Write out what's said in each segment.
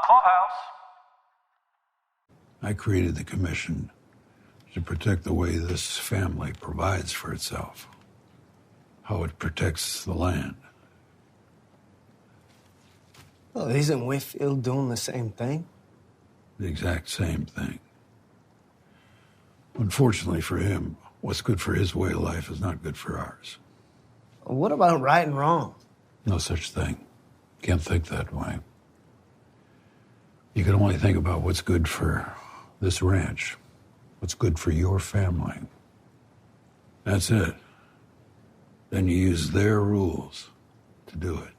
Clubhouse. I created the commission to protect the way this family provides for itself, how it protects the land. Well, isn't Whitfield doing the same thing? The exact same thing. Unfortunately for him, what's good for his way of life is not good for ours. What about right and wrong? No such thing. Can't think that way. You can only think about what's good for this ranch, what's good for your family. That's it. Then you use their rules to do it.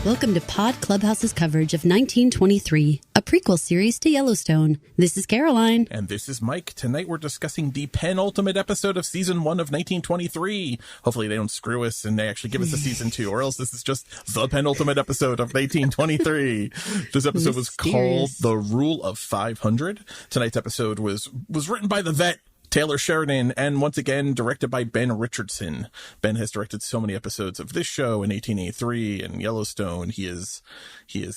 Welcome to Pod Clubhouse's coverage of 1923, a prequel series to Yellowstone. This is Caroline. And this is Mike. Tonight we're discussing the penultimate episode of Season 1 of 1923. Hopefully they don't screw us and they actually give us a Season 2, or else this is just the penultimate episode of 1923. This episode was called The Rule of 500. Tonight's episode was written by the vet, Taylor Sheridan, and once again directed by Ben Richardson. Ben has directed so many episodes of this show in 1883 and Yellowstone. He is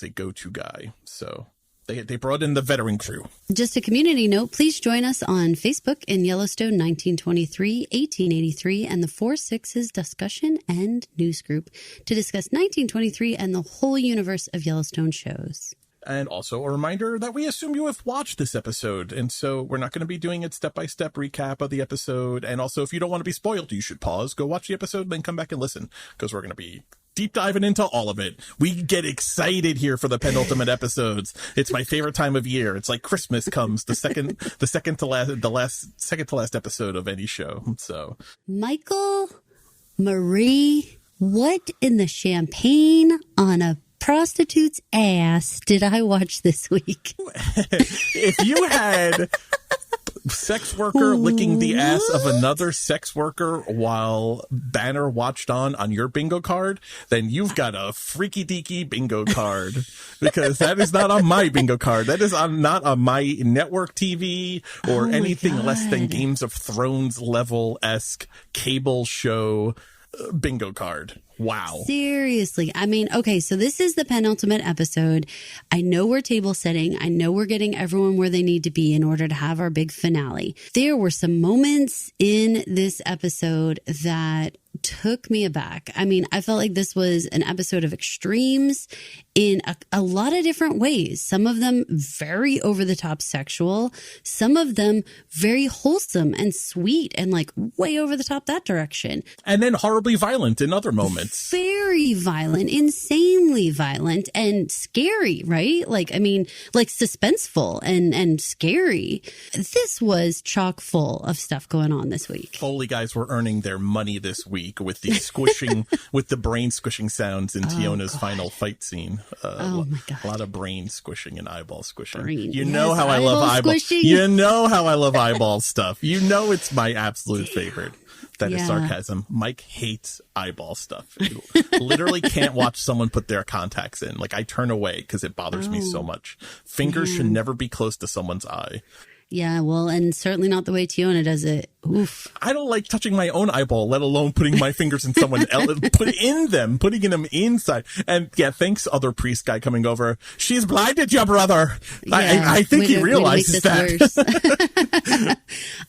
a go-to guy. So they brought in the veteran crew. Just a community note, please join us on Facebook in Yellowstone 1923, 1883, and the 4/6's discussion and news group to discuss 1923 and the whole universe of Yellowstone shows. And also a reminder that we assume you have watched this episode. And so we're not going to be doing a step-by-step recap of the episode. And also, if you don't want to be spoiled, you should pause, go watch the episode, then come back and listen, because we're going to be deep diving into all of it. We get excited here for the penultimate episodes. It's my favorite time of year. It's like Christmas comes the second to last episode of any show. So Michael, Marie, what in the champagne on a prostitute's ass did I watch this week? If you had sex worker licking the ass of another sex worker while banner watched on your bingo card, then you've got a freaky deaky bingo card, because that is not on my bingo card. That is not on my network TV or anything less than Games of Thrones level-esque cable show bingo card. Wow. Seriously. I mean, okay, so this is the penultimate episode. I know we're table setting. I know we're getting everyone where they need to be in order to have our big finale. There were some moments in this episode that took me aback. I mean, I felt like this was an episode of extremes in a lot of different ways. Some of them very over the top sexual, some of them very wholesome and sweet and like way over the top that direction. And then horribly violent in other moments. Very violent, insanely violent and scary, right? Like, I mean, like suspenseful and scary. This was chock full of stuff going on this week. Foley guys were earning their money this week with the squishing, with the brain squishing sounds in Tiona's final fight scene. Oh my God. A lot of brain squishing and eyeball squishing. You know how I love eyeball. You know how I love eyeball stuff. You know it's my absolute favorite. That is sarcasm. Mike hates eyeball stuff. He literally can't watch someone put their contacts in. Like, I turn away because it bothers me so much. Fingers should never be close to someone's eye. Yeah, well, and certainly not the way Tiona does it. Oof. I don't like touching my own eyeball, let alone putting my fingers in someone else, putting them inside. And yeah, thanks, other priest guy coming over. She's blinded your brother. Yeah, I think he realizes that.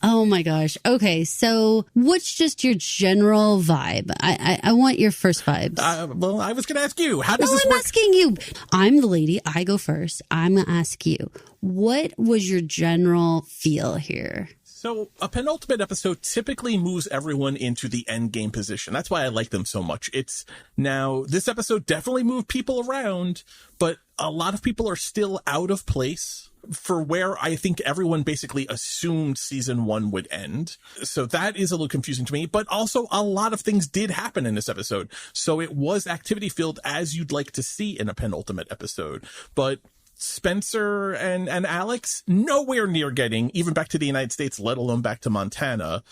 Oh my gosh. Okay, so what's just your general vibe? I want your first vibes. Well, I was going to ask you. How does this work? I'm asking you. I'm the lady. I go first. I'm going to ask you. What was your general feel here? So a penultimate episode typically moves everyone into the end game position. That's why I like them so much. This episode definitely moved people around, but a lot of people are still out of place for where I think everyone basically assumed season 1 would end. So that is a little confusing to me, but also a lot of things did happen in this episode. So it was activity filled as you'd like to see in a penultimate episode, but Spencer and Alex, nowhere near getting even back to the United States, let alone back to Montana.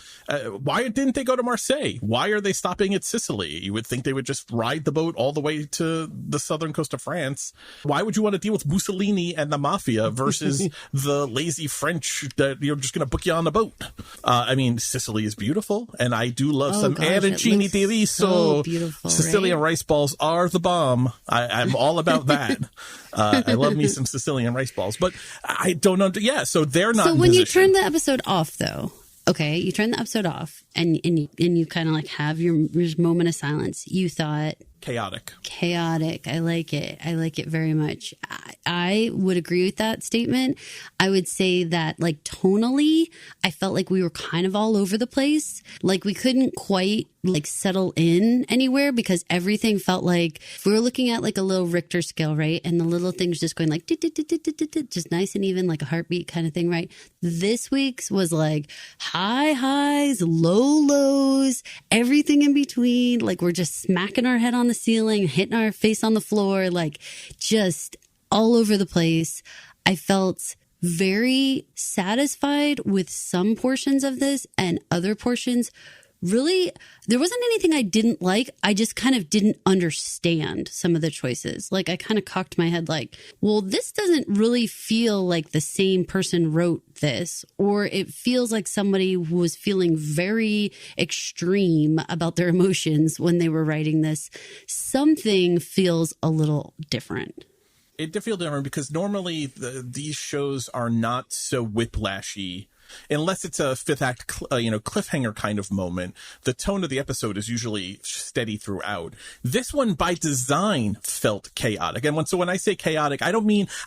Why didn't they go to Marseille? Why are they stopping at Sicily? You would think they would just ride the boat all the way to the southern coast of France. Why would you want to deal with Mussolini and the mafia versus the lazy French that you're just going to book you on the boat? I mean, Sicily is beautiful, and I do love some arancini di riso. Beautiful, Sicilian right? rice balls are the bomb. I'm all about that. I love me some Sicilian rice balls, but I don't know. Yeah, so they're not. So in when you position. turn the episode off, though, okay, you turn the episode off, and you kind of like have your moment of silence. You thought chaotic. I like it. I like it very much. I would agree with that statement. I would say that like tonally, I felt like we were kind of all over the place. Like we couldn't quite like settle in anywhere because everything felt like if we were looking at like a little Richter scale, right? And the little things just going like just nice and even, like a heartbeat kind of thing, right? This week's was like high highs, low lows, everything in between. Like we're just smacking our head on the ceiling, hitting our face on the floor, like just all over the place. I felt very satisfied with some portions of this, and other portions, really, there wasn't anything I didn't like. I just kind of didn't understand some of the choices. Like I kind of cocked my head like, well, this doesn't really feel like the same person wrote this, or it feels like somebody was feeling very extreme about their emotions when they were writing this. Something feels a little different. It did feel different because normally these shows are not so whiplashy. Unless it's a fifth act, cliffhanger kind of moment, the tone of the episode is usually steady throughout. This one, by design, felt chaotic. And when I say chaotic, I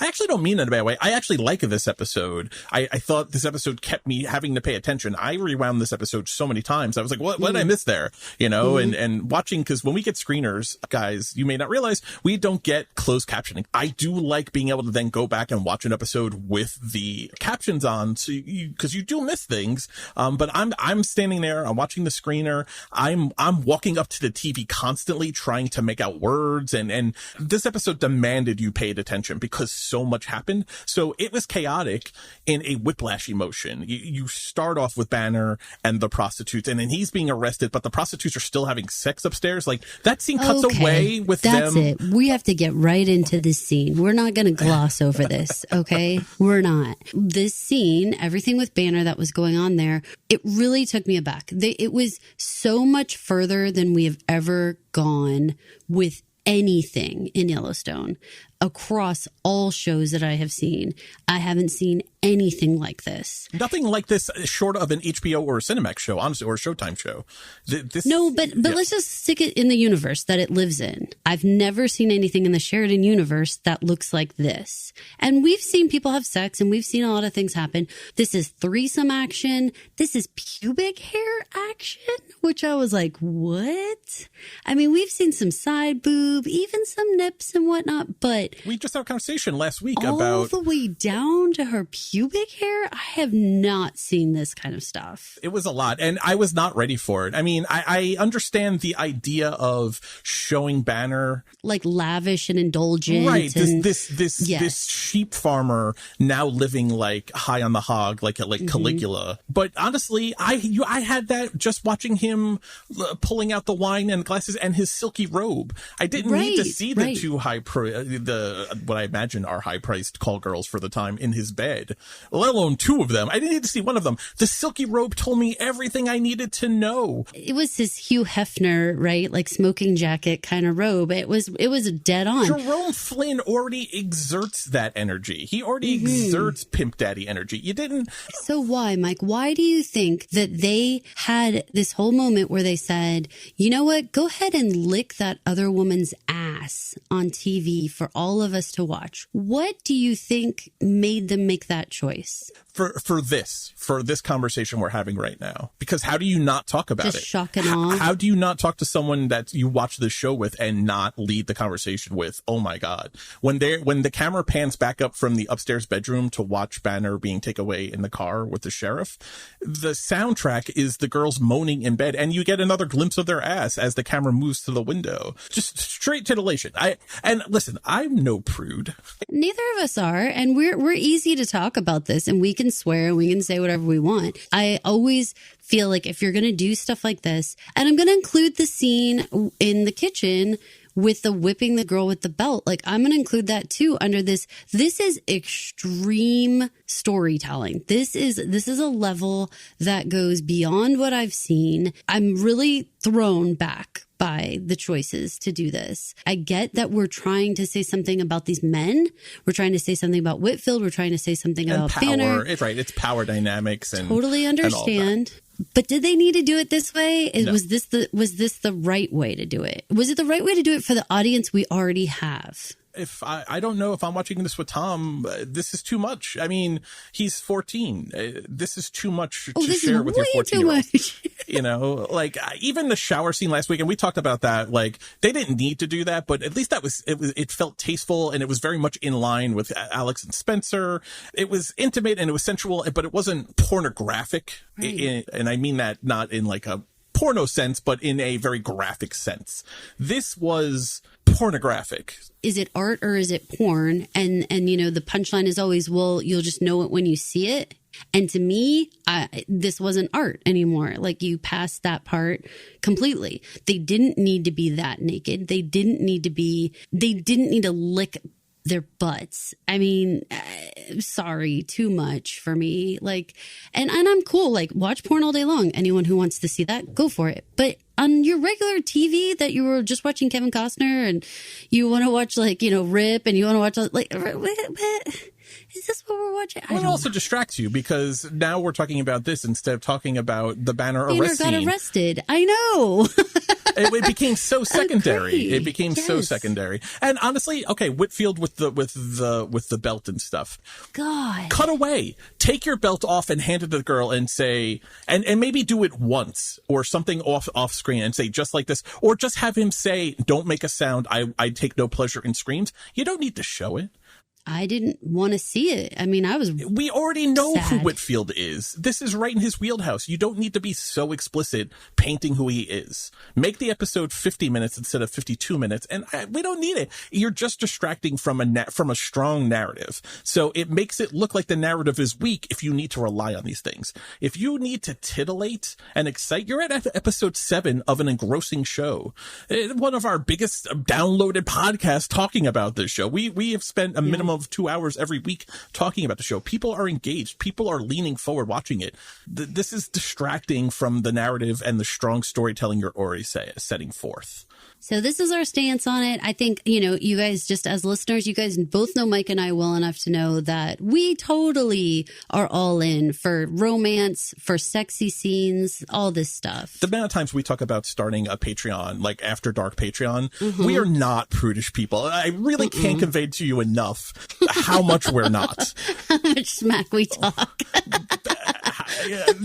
actually don't mean it in a bad way. I actually like this episode. I thought this episode kept me having to pay attention. I rewound this episode so many times. I was like, what did I miss there? And watching, because when we get screeners, guys, you may not realize we don't get closed captioning. I do like being able to then go back and watch an episode with the captions on, so because you do miss things. But I'm standing there, I'm watching the screener, I'm walking up to the TV constantly trying to make out words, and this episode demanded you paid attention because so much happened. So it was chaotic in a whiplashy motion. You start off with Banner and the prostitutes, and then he's being arrested, but the prostitutes are still having sex upstairs. Like that scene cuts away with That's them. it. We have to get right into this scene. We're not going to gloss over this. Okay. We're not. This scene, everything with Banner that was going on there, it really took me aback. It was so much further than we have ever gone with anything in Yellowstone. Across all shows that I have seen, I haven't seen anything like this. Nothing like this short of an HBO or a Cinemax show, honestly, or a Showtime show. But let's just stick it in the universe that it lives in. I've never seen anything in the Sheridan universe that looks like this. And we've seen people have sex, and we've seen a lot of things happen. This is threesome action. This is pubic hair action, which I was like, what? I mean, we've seen some side boob, even some nips and whatnot, but we just had a conversation last week all about the way down to her pubic hair. I have not seen this kind of stuff. It was a lot, and I was not ready for it. I mean, I understand the idea of showing Banner like lavish and indulgent, right? And, this sheep farmer now living like high on the hog, like Caligula. But honestly, I had that just watching him pulling out the wine and glasses and his silky robe. I didn't need to see the two what I imagine are high-priced call girls for the time in his bed, let alone two of them. I didn't need to see one of them. The silky robe told me everything I needed to know. It was his Hugh Hefner, right? Like smoking jacket kind of robe. It was dead on. Jerome Flynn already exerts that energy. He already exerts pimp daddy energy. You didn't. So why, Mike? Why do you think that they had this whole moment where they said, you know what? Go ahead and lick that other woman's ass on TV for all of us to watch. What do you think made them make that choice. For this conversation we're having right now, because how do you not talk about Just it? shock and awe. How do you not talk to someone that you watch the show with and not lead the conversation with, oh my God, when the camera pans back up from the upstairs bedroom to watch Banner being taken away in the car with the sheriff, the soundtrack is the girls moaning in bed, and you get another glimpse of their ass as the camera moves to the window. Just straight titillation. And listen, I'm no prude. Neither of us are, and we're easy to talk about this, and we can swear and we can say whatever we want. I always feel like if you're going to do stuff like this, and I'm going to include the scene in the kitchen with the whipping the girl with the belt, like I'm going to include that too under this. This is extreme storytelling. This is a level that goes beyond what I've seen. I'm really thrown back by the choices to do this. I get that we're trying to say something about these men. We're trying to say something about Whitfield. We're trying to say something about power. Banner. It's right. It's power dynamics and totally understand. But did they need to do it this way? No. Was this the right way to do it? Was it the right way to do it for the audience we already have? If I don't know if I'm watching this with Tom, this is too much. I mean, he's 14. This is too much to share with your 14-year-old. You know, like even the shower scene last week, and we talked about that. Like they didn't need to do that, but at least it felt tasteful, and it was very much in line with Alex and Spencer. It was intimate and it was sensual, but it wasn't pornographic. Right. And I mean that not in like a porno sense, but in a very graphic sense. This was pornographic. Is it art or is it porn? And you know, the punchline is always, well, you'll just know it when you see it. And to me, this wasn't art anymore. Like you passed that part completely. They didn't need to be that naked. They didn't need to lick their butts. I mean, sorry, too much for me. Like, and I'm cool. Like, watch porn all day long. Anyone who wants to see that, go for it. But on your regular TV that you were just watching Kevin Costner and you want to watch like, you know, Rip and you want to watch like, is this what we're watching? Well, it also distracts you because now we're talking about this instead of talking about the Banner arrest scene. Got arrested. I know. It became so secondary. It became so secondary. And honestly, okay, Whitfield with the belt and stuff. God. Cut away. Take your belt off and hand it to the girl and say, and maybe do it once or something off screen and say just like this, or just have him say, don't make a sound. I take no pleasure in screams. You don't need to show it. I didn't want to see it. I mean, we already know sad. who Whitfield is. This is right in his wheelhouse. You don't need to be so explicit painting who he is. Make the episode 50 minutes instead of 52 minutes. And we don't need it. You're just distracting from a strong narrative. So it makes it look like the narrative is weak if you need to rely on these things. If you need to titillate and excite, you're at episode 7 of an engrossing show. One of our biggest downloaded podcasts talking about this show. We have spent a minimum of 2 hours every week talking about the show. People are engaged. People are leaning forward watching it. This is distracting from the narrative and the strong storytelling you're already setting forth. So this is our stance on it. I think, you know, you guys just as listeners, you guys both know Mike and I well enough to know that we totally are all in for romance, for sexy scenes, all this stuff. The amount of times we talk about starting a Patreon, like After Dark Patreon, we are not prudish people. I really can't convey to you enough how much we're not. How much smack we talk.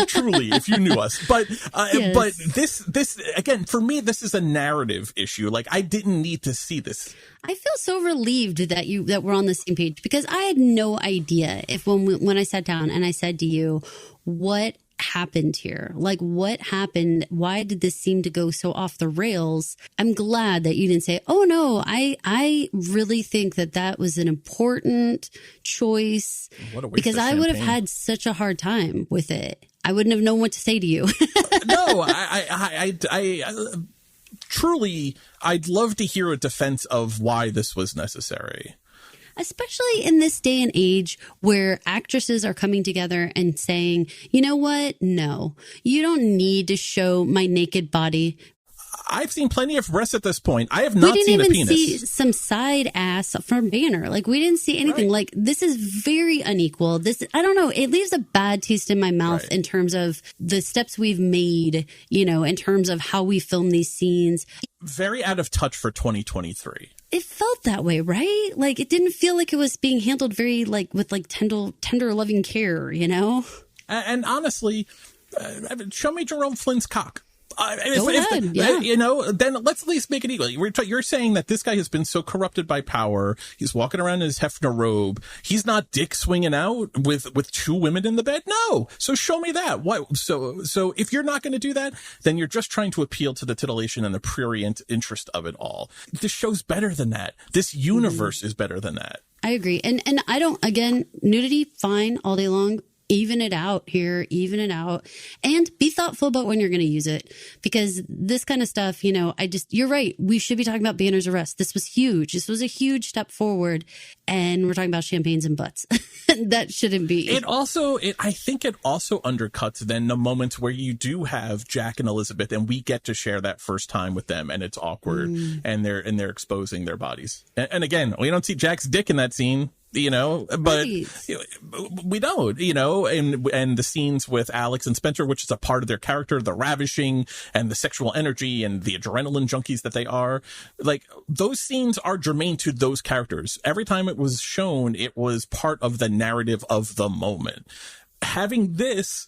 Truly, if you knew us. But yes. But this again, for me, this is a narrative issue. Like I didn't need to see this. I feel so relieved that we're on the same page because I had no idea if when I sat down and I said to you, what happened here? Like what happened? Why did this seem to go so off the rails? I'm glad that you didn't say, oh no, I really think that was an important choice because I would have had such a hard time with it. I wouldn't have known what to say to you. No, I truly, I'd love to hear a defense of why this was necessary. Especially in this day and age where actresses are coming together and saying, you know what? No, you don't need to show my naked body. I've seen plenty of breasts at this point. I have not seen a penis. We didn't even see some side ass from Banner. Like, we didn't see anything. Right. Like, this is very unequal. This, I don't know. It leaves a bad taste in my mouth in terms of the steps we've made, you know, in terms of how we film these scenes. Very out of touch for 2023. it felt that way, right? Like, it didn't feel like it was being handled very, like, with, like, tender loving care, you know? And honestly, show me Jerome Flynn's cock. Go ahead, yeah. You know, then let's at least make it equal. You're saying that this guy has been so corrupted by power. He's walking around in his Hefner robe. He's not dick swinging out with two women in the bed. No. So show me that. What? So if you're not going to do that, then you're just trying to appeal to the titillation and the prurient interest of it all. This show's better than that. This universe is better than that. I agree. And I don't, again, nudity, fine, all day long. Even it out here, even it out, and be thoughtful about when you're going to use it, because this kind of stuff, you know, you're right. We should be talking about Banner's arrest. This was huge. This was a huge step forward, and we're talking about champagnes and butts. That shouldn't be. I think it also undercuts then the moments where you do have Jack and Elizabeth, and we get to share that first time with them, and it's awkward, and they're exposing their bodies. And again, we don't see Jack's dick in that scene. You know, but we don't, you know, and the scenes with Alex and Spencer, which is a part of their character, the ravishing and the sexual energy and the adrenaline junkies that they are, like, those scenes are germane to those characters. Every time it was shown, it was part of the narrative of the moment. Having this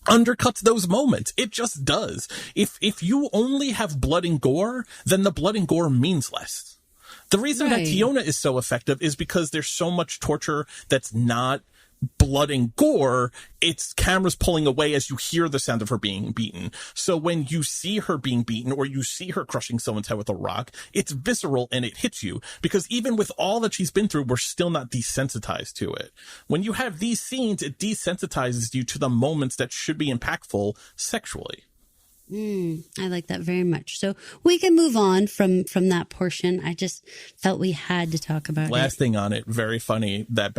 undercuts those moments. It just does. If you only have blood and gore, then the blood and gore means less. The reason that Tiona is so effective is because there's so much torture that's not blood and gore. It's cameras pulling away as you hear the sound of her being beaten. So when you see her being beaten or you see her crushing someone's head with a rock, it's visceral and it hits you, because even with all that she's been through, we're still not desensitized to it. When you have these scenes, it desensitizes you to the moments that should be impactful sexually. I like that very much. So we can move on from that portion. I just felt we had to talk about Last thing on it, very funny that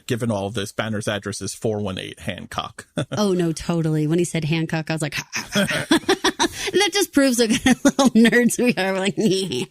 given all of this, Banner's address is 418 Hancock. Oh, no, totally. When he said Hancock, I was like, that just proves what kind of little nerds we are. We're like, yeah.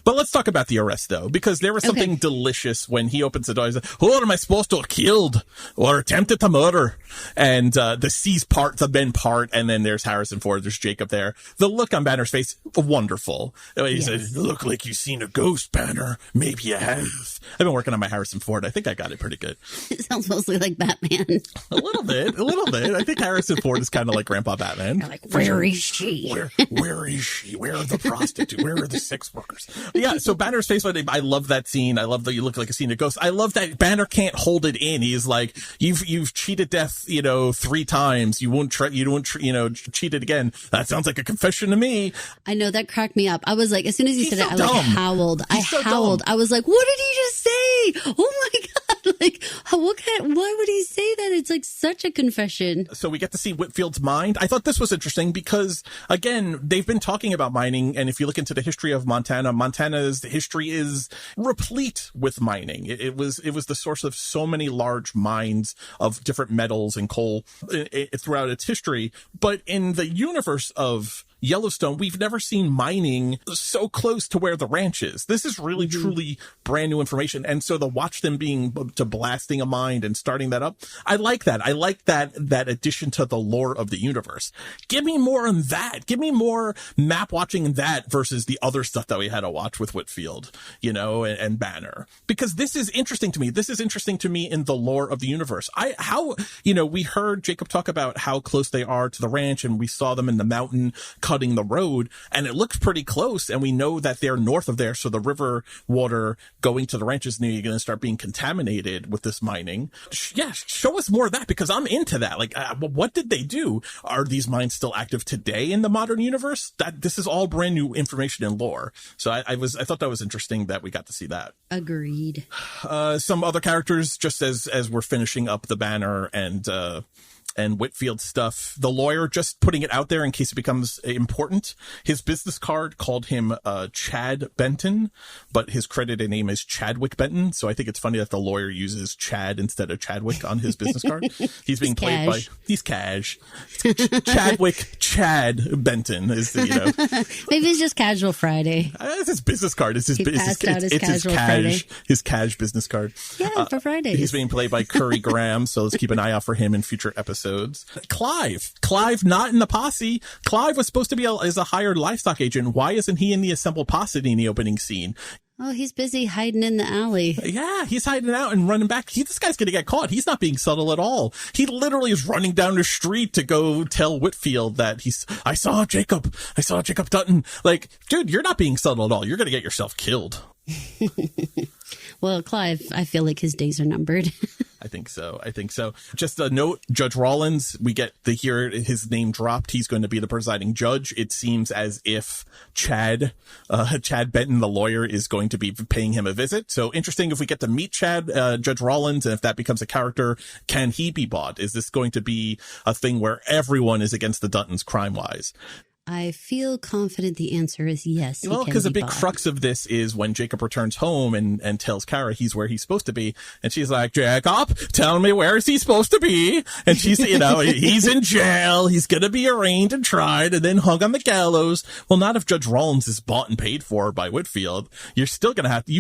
But let's talk about the arrest, though, because there was something delicious when he opens the door. He's like, who am I supposed to have killed or attempted to murder? And the C's part, the men part, and then there's Harrison Ford, there's Jacob there. The look on Banner's face, wonderful. He says, look like you've seen a ghost, Banner. Maybe you have. I've been working on my Harrison Ford. I think I got it pretty good. It sounds mostly like Batman. A little bit. I think Harrison Ford is kind of like Grandpa Batman. You're like, where is she? Where is she? Where are the prostitutes? Where are the sex workers? Yeah, so Banner's face, I love that scene. I love that you look like a scene of ghosts. I love that Banner can't hold it in. He's like, you've cheated death, 3 times. You won't cheat it again. That sounds like a confession to me. I know, that cracked me up. I was like, as soon as he said it, I howled. I howled. Dumb. I was like, what did he just say? Oh my God. Like, why would he say that? It's like such a confession. So we get to see Whitfield's mind. I thought this was interesting because, again, they've been talking about mining. And if you look into the history of Montana's history is replete with mining. It was the source of so many large mines of different metals and coal throughout its history. But in the universe of Yellowstone, we've never seen mining so close to where the ranch is. This is really, truly brand new information. And so to watch them blasting a mine and starting that up, I like that. I like that addition to the lore of the universe. Give me more on that. Give me more map watching in that versus the other stuff that we had to watch with Whitfield, and Banner. Because this is interesting to me. This is interesting to me in the lore of the universe. We heard Jacob talk about how close they are to the ranch, and we saw them in the mountain cutting the road, and it looks pretty close, and we know that they're north of there, so the river water going to the ranch is going to start being contaminated with this mining. Yeah, show us more of that, because I'm into that. Like, what did they do? Are these mines still active today in the modern universe? This is all brand new information and lore. So I thought that was interesting that we got to see that. Agreed. Some other characters, just as we're finishing up the Banner and Whitfield stuff, the lawyer, just putting it out there in case it becomes important. His business card called him Chad Benton, but his credited name is Chadwick Benton. So I think it's funny that the lawyer uses Chad instead of Chadwick on his business card. He's being played by, he's cash. Chadwick Chad Benton is Maybe it's just Casual Friday. It's his business card. It's his cash business card. Yeah, for Fridays. He's being played by Curry Graham. So let's keep an eye out for him in future episodes. episodes. Clive not in the posse. Clive was supposed to be as a hired livestock agent. Why isn't he in the assembled posse in the opening scene? Oh, he's busy hiding in the alley. Yeah, he's hiding out and running back. This guy's going to get caught. He's not being subtle at all. He literally is running down the street to go tell Whitfield that I saw Jacob Dutton. Like, dude, you're not being subtle at all. You're going to get yourself killed. Well, Clive, I feel like his days are numbered. I think so. Just a note, Judge Rawlins, we get to hear his name dropped. He's going to be the presiding judge. It seems as if Chad Benton, the lawyer, is going to be paying him a visit. So interesting if we get to meet Judge Rawlins, and if that becomes a character, can he be bought? Is this going to be a thing where everyone is against the Duttons crime-wise? I feel confident the answer is yes. Well, because the big crux of this is when Jacob returns home and tells Kara he's where he's supposed to be. And she's like, Jacob, tell me, where is he supposed to be? And she's, he's in jail. He's going to be arraigned and tried and then hung on the gallows. Well, not if Judge Rawlins is bought and paid for by Whitfield. You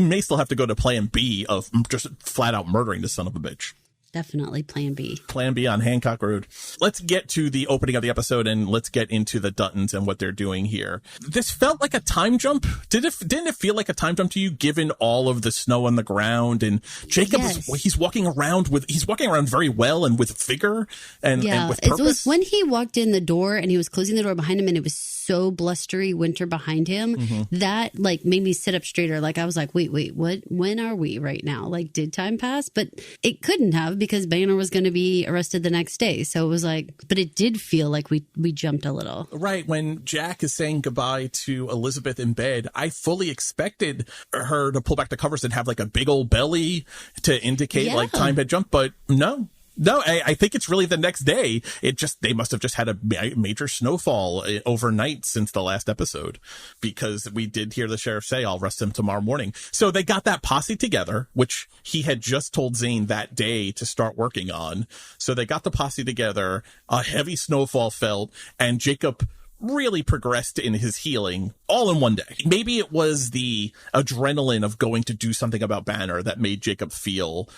may still have to go to plan B of just flat out murdering the son of a bitch. Definitely plan B. Plan B on Hancock Road. Let's get to the opening of the episode and let's get into the Duttons and what they're doing here. This felt like a time jump. Didn't it feel like a time jump to you, given all of the snow on the ground? And Jacob, he's walking around very well and with vigor and with purpose. It was when he walked in the door and he was closing the door behind him and it was so blustery winter behind him, that like made me sit up straighter. Like I was like, wait, what? When are we right now? Like, did time pass? But it couldn't have, because Banner was going to be arrested the next day. So it was like, but it did feel like we jumped a little. Right. When Jack is saying goodbye to Elizabeth in bed, I fully expected her to pull back the covers and have like a big old belly to indicate like time had jumped. But no, I think it's really the next day. They must have just had a major snowfall overnight since the last episode, because we did hear the sheriff say, I'll arrest him tomorrow morning. So they got that posse together, which he had just told Zane that day to start working on. So they got the posse together, a heavy snowfall fell, and Jacob really progressed in his healing all in one day. Maybe it was the adrenaline of going to do something about Banner that made Jacob feel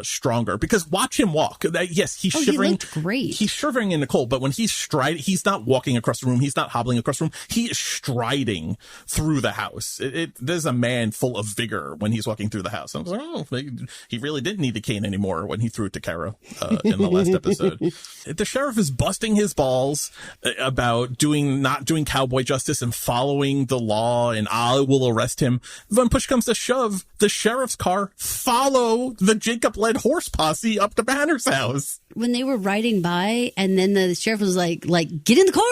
stronger, because watch him walk. Yes, he's shivering. He looked great. He's shivering in the cold, but when he's striding, he's not walking across the room. He's not hobbling across the room. He is striding through the house. There's a man full of vigor when he's walking through the house. I was like, he really didn't need the cane anymore when he threw it to Kara in the last episode. The sheriff is busting his balls about not doing cowboy justice and following the law, and I will arrest him. When push comes to shove, the sheriff's car followed the Jacob-led horse posse up to Banner's house. When they were riding by, and then the sheriff was like, get in the car.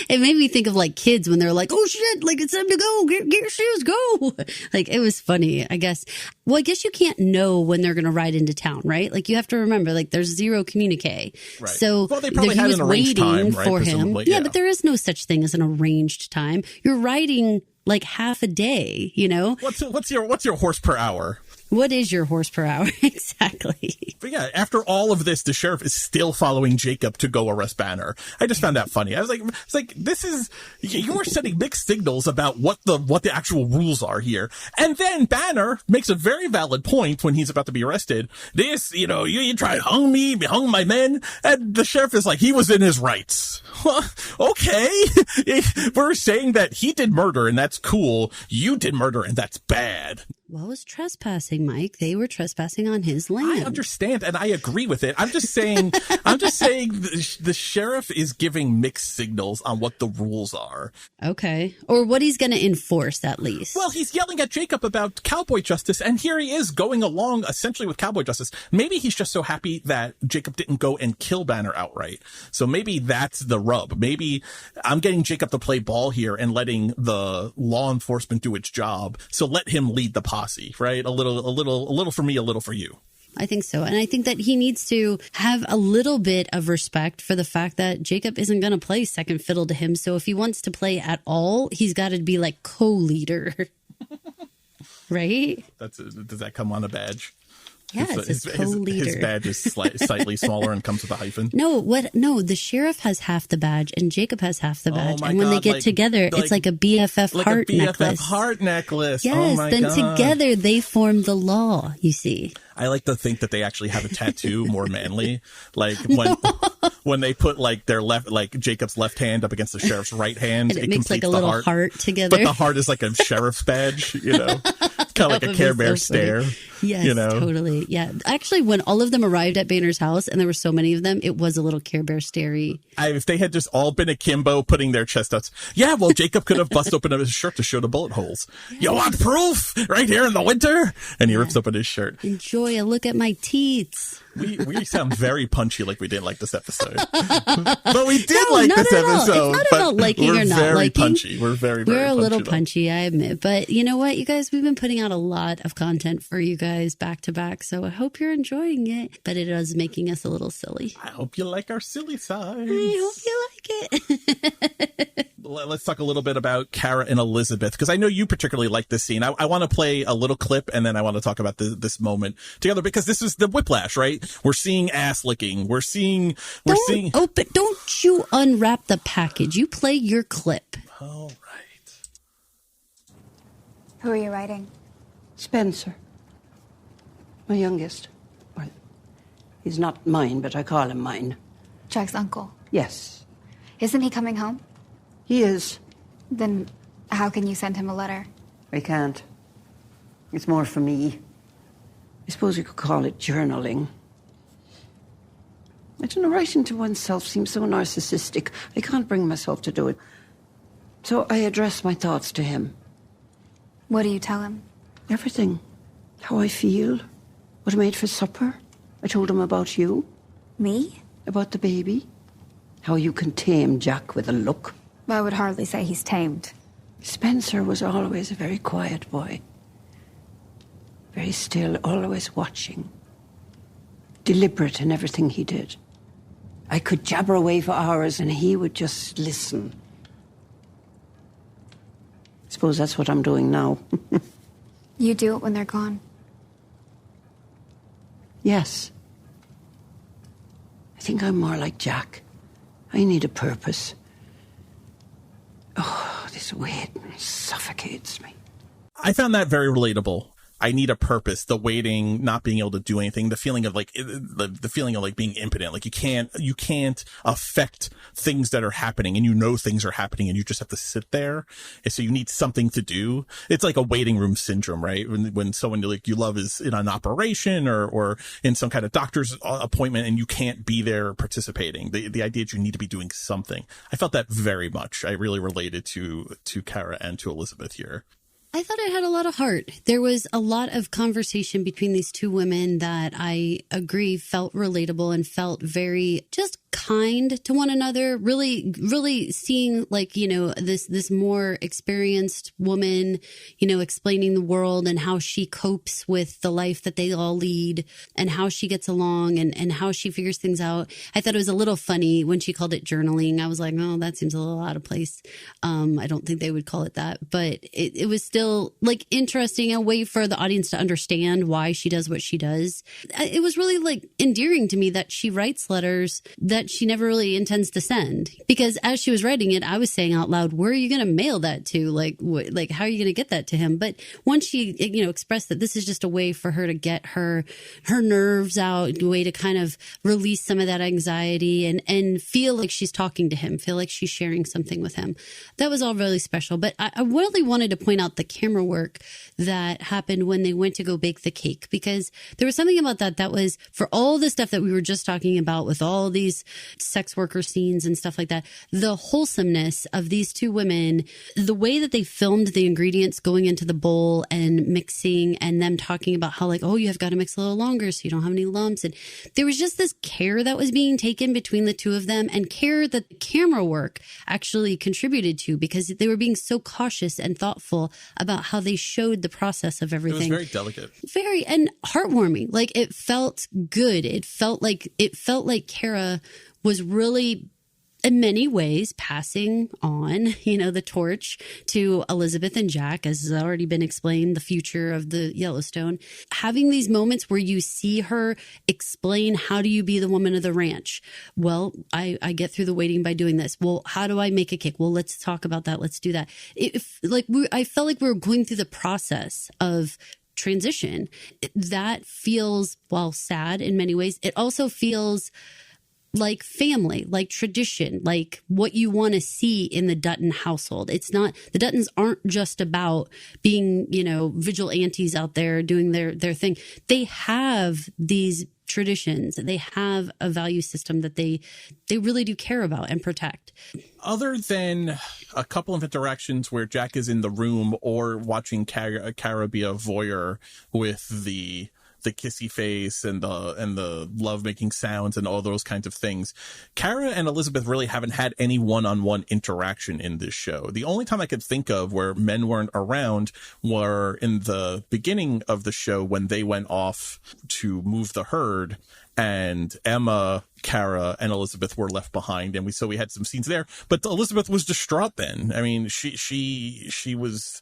It made me think of like kids when they're like, oh shit, like it's time to go, get your shoes, go. Like, it was funny, I guess. Well, I guess you can't know when they're going to ride into town, right? Like, you have to remember, like, there's zero communique. Right. So they probably had an arranged time, right? For him. Yeah, but there is no such thing as an arranged time. You're riding like half a day, What's your horse per hour? What is your horse per hour? Exactly. But yeah, after all of this, the sheriff is still following Jacob to go arrest Banner. I just found that funny. I was like, you are sending mixed signals about what the actual rules are here. And then Banner makes a very valid point when he's about to be arrested. You tried to hung me, hung my men. And the sheriff is like, he was in his rights. Okay. We're saying that he did murder and that's cool. You did murder and that's bad. What was trespassing, Mike? They were trespassing on his land. I understand, and I agree with it. I'm just saying the sheriff is giving mixed signals on what the rules are. Okay. Or what he's going to enforce, at least. Well, he's yelling at Jacob about cowboy justice, and here he is going along essentially with cowboy justice. Maybe he's just so happy that Jacob didn't go and kill Banner outright. So maybe that's the rub. Maybe I'm getting Jacob to play ball here and letting the law enforcement do its job. So let him lead the posse, right? A little for me, a little for you. I think so. And I think that he needs to have a little bit of respect for the fact that Jacob isn't going to play second fiddle to him. So if he wants to play at all, he's got to be like co-leader. Right? Does that come on a badge? Yes, his co-leader. His badge is slightly smaller and comes with a hyphen. No, the sheriff has half the badge and Jacob has half the badge. my And when they God, get together, it's like a BFF heart necklace. Heart necklace. Yes, then God. together they form the law, you see. I like to think that they actually have a tattoo more manly. Like when they put like their Jacob's left hand up against the sheriff's right hand, And it makes like a completes the little heart together. But the heart is like a sheriff's badge, kind of like a Care Bear stare. Yes, totally. Yeah. Actually, when all of them arrived at Boehner's house, and there were so many of them, it was a little Care Bear starey. If they had just all been akimbo, putting their chest out, Jacob could have busted open his shirt to show the bullet holes. Yes. You want proof? Right here in the winter? And he rips open his shirt. Enjoy a look at my teets. We sound very punchy, like we didn't like this episode. But we did this episode. It's not about liking or not liking. Punchy. We're very We're a punchy, little punchy, I admit. But you know what, you guys, we've been putting out a lot of content for you guys back to back. So I hope you're enjoying it. But it is making us a little silly. I hope you like our silly sides. I hope you like it. Let's talk a little bit about Kara and Elizabeth, because I know you particularly like this scene. I want to play a little clip, and then I want to talk about this moment together, because this is the whiplash, right? We're seeing ass licking. Don't you unwrap the package. You play your clip. All right. Who are you writing? Spencer. My youngest. Well, he's not mine, but I call him mine. Jack's uncle. Yes. Isn't he coming home? He is. Then how can you send him a letter? I can't. It's more for me. I suppose you could call it journaling. I don't know, writing to oneself seems so narcissistic. I can't bring myself to do it. So I address my thoughts to him. What do you tell him? Everything. How I feel. What I made for supper. I told him about you. Me? About the baby. How you can tame Jack with a look. I would hardly say he's tamed. Spencer was always a very quiet boy. Very still, always watching. Deliberate in everything he did. I could jabber away for hours and he would just listen. I suppose that's what I'm doing now. You do it when they're gone. Yes. I think I'm more like Jack. I need a purpose. Oh, this weight suffocates me. I found that very relatable. I need a purpose, the waiting, not being able to do anything, the feeling of like, the feeling of like being impotent. Like you can't affect things that are happening, and things are happening and you just have to sit there. And so you need something to do. It's like a waiting room syndrome, right? When someone like you love is in an operation or in some kind of doctor's appointment and you can't be there participating. The idea that you need to be doing something. I felt that very much. I really related to Kara and to Elizabeth here. I thought it had a lot of heart. There was a lot of conversation between these two women that I agree felt relatable and felt very just kind to one another. Really, really seeing like, this more experienced woman, explaining the world and how she copes with the life that they all lead and how she gets along and how she figures things out. I thought it was a little funny when she called it journaling. I was like, oh, that seems a little out of place. I don't think they would call it that, but it was still like interesting, a way for the audience to understand why she does what she does. It was really like endearing to me that she writes letters that she never really intends to send, because as she was writing it, I was saying out loud, where are you going to mail that to? Like how are you going to get that to him? But once she, expressed that this is just a way for her to get her nerves out, a way to kind of release some of that anxiety and feel like she's talking to him, feel like she's sharing something with him. That was all really special. But I really wanted to point out the camera work that happened when they went to go bake the cake, because there was something about that was, for all the stuff that we were just talking about with all these sex worker scenes and stuff like that, the wholesomeness of these two women, the way that they filmed the ingredients going into the bowl and mixing, and them talking about how like, oh, you have got to mix a little longer so you don't have any lumps. And there was just this care that was being taken between the two of them, and care that the camera work actually contributed to, because they were being so cautious and thoughtful about how they showed the process of everything. It was very delicate. Very, and heartwarming. Like it felt good. It felt like Kara was really in many ways passing on, the torch to Elizabeth and Jack, as has already been explained, the future of the Yellowstone. Having these moments where you see her explain, how do you be the woman of the ranch? Well, I get through the waiting by doing this. Well, how do I make a cake? Well, let's talk about that. Let's do that. I felt like we were going through the process of transition. That feels, while sad in many ways, it also feels like family, like tradition, like what you want to see in the Dutton household. It's not, the Duttons aren't just about being, vigilantes out there doing their thing. They have these traditions. They have a value system that they really do care about and protect. Other than a couple of interactions where Jack is in the room or watching Cara be a voyeur with the kissy face and the love making sounds and all those kinds of things, Cara and Elizabeth really haven't had any one-on-one interaction in this show. The only time I could think of where men weren't around were in the beginning of the show when they went off to move the herd, and Emma, Cara, and Elizabeth were left behind, and we had some scenes there. But Elizabeth was distraught then. I mean, she was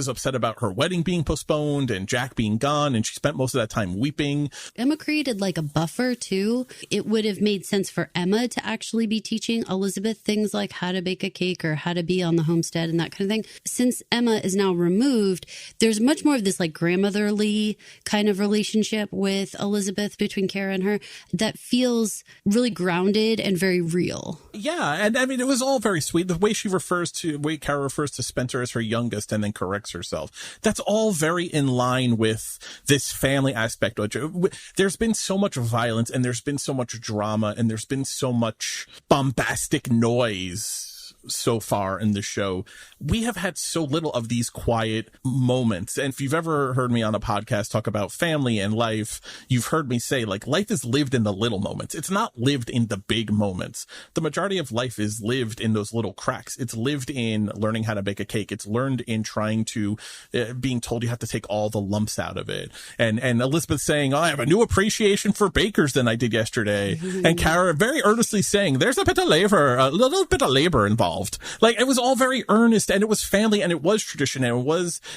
upset about her wedding being postponed and Jack being gone, and she spent most of that time weeping. Emma created like a buffer too. It would have made sense for Emma to actually be teaching Elizabeth things like how to bake a cake or how to be on the homestead and that kind of thing. Since Emma is now removed, there's much more of this like grandmotherly kind of relationship with Elizabeth between Cara and her that feels really grounded and very real. Yeah, and I mean, it was all very sweet. The way Cara refers to Spencer as her youngest and then corrects herself, that's all very in line with this family aspect. There's been so much violence, and there's been so much drama, and there's been so much bombastic noise so far in the show. We have had so little of these quiet moments. And if you've ever heard me on a podcast talk about family and life, you've heard me say, like, life is lived in the little moments. It's not lived in the big moments. The majority of life is lived in those little cracks. It's lived in learning how to bake a cake. It's learned in trying to, being told you have to take all the lumps out of it. And Elizabeth saying, I have a new appreciation for bakers than I did yesterday. And Cara very earnestly saying, there's a little bit of labor involved. Like, it was all very earnest, and it was family, and it was tradition, and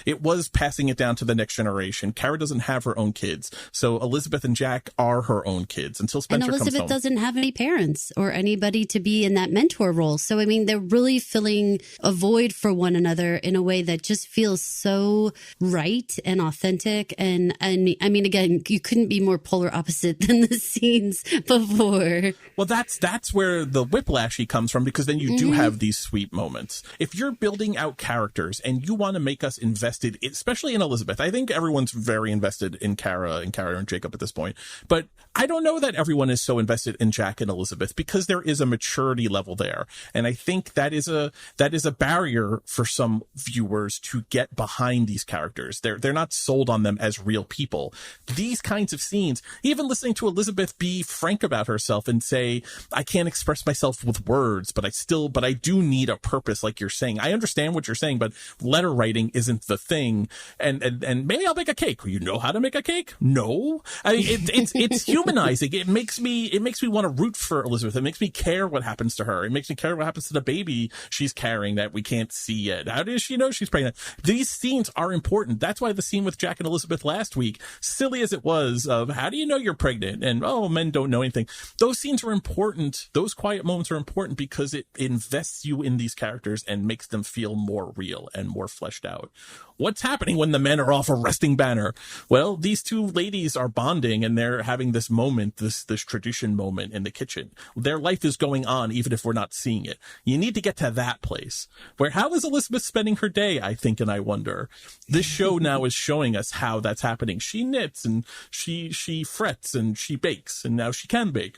it was passing it down to the next generation. Cara doesn't have her own kids, so Elizabeth and Jack are her own kids until Spencer comes home. And Elizabeth doesn't have any parents or anybody to be in that mentor role. So, I mean, they're really filling a void for one another in a way that just feels so right and authentic. And I mean, again, you couldn't be more polar opposite than the scenes before. Well, that's where the whiplashy comes from, because then you do have these sweet moments. If you're building out characters and you want to make us invested, especially in Elizabeth, I think everyone's very invested in Cara and Jacob at this point, but I don't know that everyone is so invested in Jack and Elizabeth, because there is a maturity level there. And I think that is a barrier for some viewers to get behind these characters. They're not sold on them as real people. These kinds of scenes, even listening to Elizabeth be frank about herself and say, I can't express myself with words, but I do need a purpose, like you're saying. I understand what you're saying, but letter writing isn't the thing. And maybe I'll make a cake. You know how to make a cake? No. I mean, it's humanizing. It makes me want to root for Elizabeth. It makes me care what happens to her. It makes me care what happens to the baby she's carrying that we can't see yet. How does she know she's pregnant? These scenes are important. That's why the scene with Jack and Elizabeth last week, silly as it was, of how do you know you're pregnant? And, oh, men don't know anything. Those scenes are important. Those quiet moments are important because it invests you in these characters and makes them feel more real and more fleshed out. What's happening when the men are off arresting Banner? Well, these two ladies are bonding, and they're having this moment, this tradition moment in the kitchen. Their life is going on, even if we're not seeing it. You need to get to that place where, how is Elizabeth spending her day? I think, and I wonder. This show now is showing us how that's happening. She knits, and she frets, and she bakes, and now she can bake.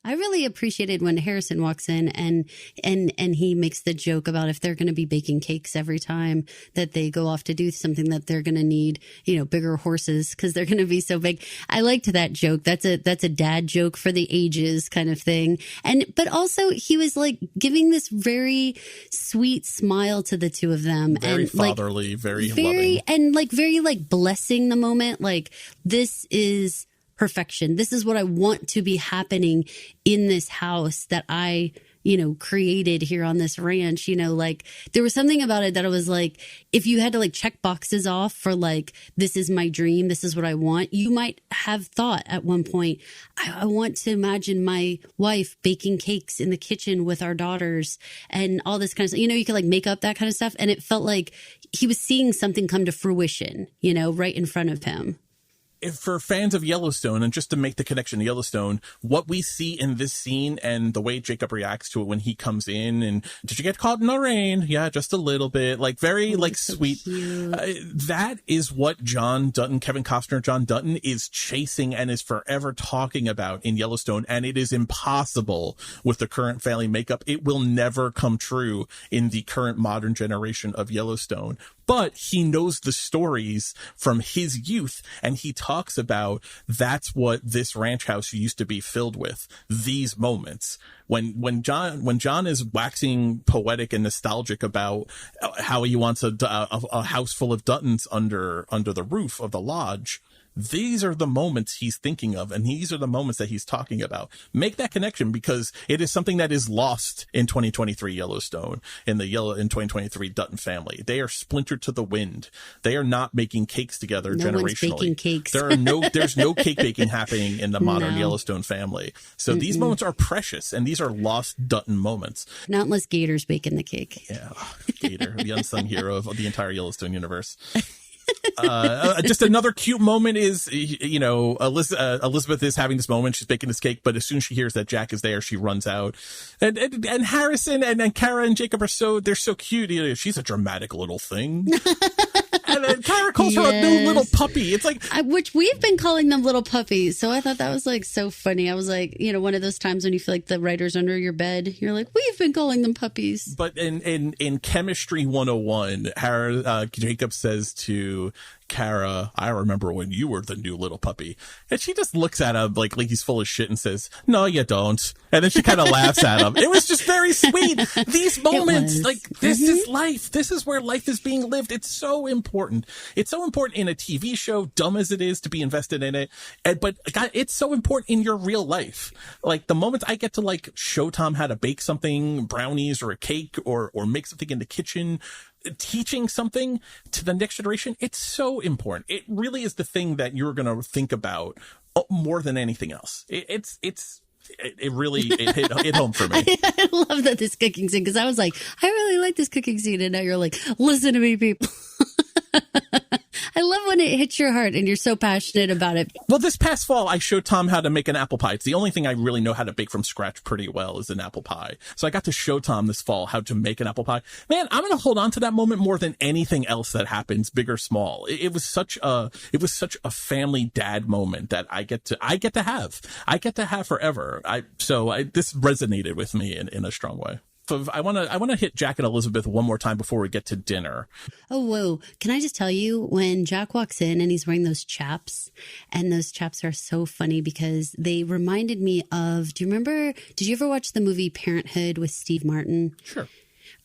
I really appreciated when Harrison walks in and he makes the joke about if they're going to be baking cakes every time that they go off to do something, that they're going to need, bigger horses because they're going to be so big. I liked that joke. That's a dad joke for the ages kind of thing. But also he was like giving this very sweet smile to the two of them. Very and fatherly, very loving. And very blessing the moment. Like, this is perfection. This is what I want to be happening in this house that I created here on this ranch, like there was something about it that I was like, if you had to like check boxes off for like, this is my dream, this is what I want, you might have thought at one point, I want to imagine my wife baking cakes in the kitchen with our daughters and all this kind of stuff. You could like make up that kind of stuff. And it felt like he was seeing something come to fruition, right in front of him. For fans of Yellowstone, and just to make the connection to Yellowstone, what we see in this scene and the way Jacob reacts to it when he comes in and, did you get caught in the rain? Yeah, just a little bit. Like very so sweet. That is what John Dutton, Kevin Costner, John Dutton is chasing and is forever talking about in Yellowstone. And it is impossible with the current family makeup. It will never come true in the current modern generation of Yellowstone. But he knows the stories from his youth, and he talks about that's what this ranch house used to be filled with, these moments. When John is waxing poetic and nostalgic about how he wants a house full of Duttons under the roof of the lodge, these are the moments he's thinking of, and these are the moments that he's talking about. Make that connection, because it is something that is lost in 2023 Yellowstone, in 2023 Dutton family. They are splintered to the wind. They are not making cakes together generationally. One's baking cakes. There's no cake baking happening in the modern Yellowstone family. So these moments are precious, and these are lost Dutton moments. Not unless Gator's baking the cake. Yeah, Gator, the unsung hero of the entire Yellowstone universe. Just another cute moment is, Elizabeth is having this moment. She's baking this cake, but as soon as she hears that Jack is there, she runs out. And Harrison and Kara and Jacob they're so cute. She's a dramatic little thing. And then Kara calls her a new little puppy. It's like, which we've been calling them little puppies. So I thought that was like so funny. I was like, one of those times when you feel like the writer's under your bed, you're like, we've been calling them puppies. But in Chemistry 101, Jacob says to Kara, I remember when you were the new little puppy. And she just looks at him like he's full of shit and says, no, you don't. And then she kind of laughs at him. It was just very sweet. These moments, this is life. This is where life is being lived. It's so important. It's so important in a TV show, dumb as it is to be invested in it. But God, it's so important in your real life. Like the moments I get to show Tom how to bake something, brownies or a cake or make something in the kitchen, teaching something to the next generation, it's so important. It really is the thing that you're going to think about more than anything else. It really hit home for me. I love that this cooking scene, because I was like, I really like this cooking scene, and now you're like, listen to me, people. I love when it hits your heart and you're so passionate about it. Well, this past fall, I showed Tom how to make an apple pie. It's the only thing I really know how to bake from scratch pretty well is an apple pie. So I got to show Tom this fall how to make an apple pie. Man, I'm going to hold on to that moment more than anything else that happens, big or small. It was such a family dad moment that I get to have forever. This resonated with me in a strong way. So I want to hit Jack and Elizabeth one more time before we get to dinner. Oh, whoa. Can I just tell you, when Jack walks in and he's wearing those chaps, and those chaps are so funny because they reminded me of, did you ever watch the movie Parenthood with Steve Martin? Sure.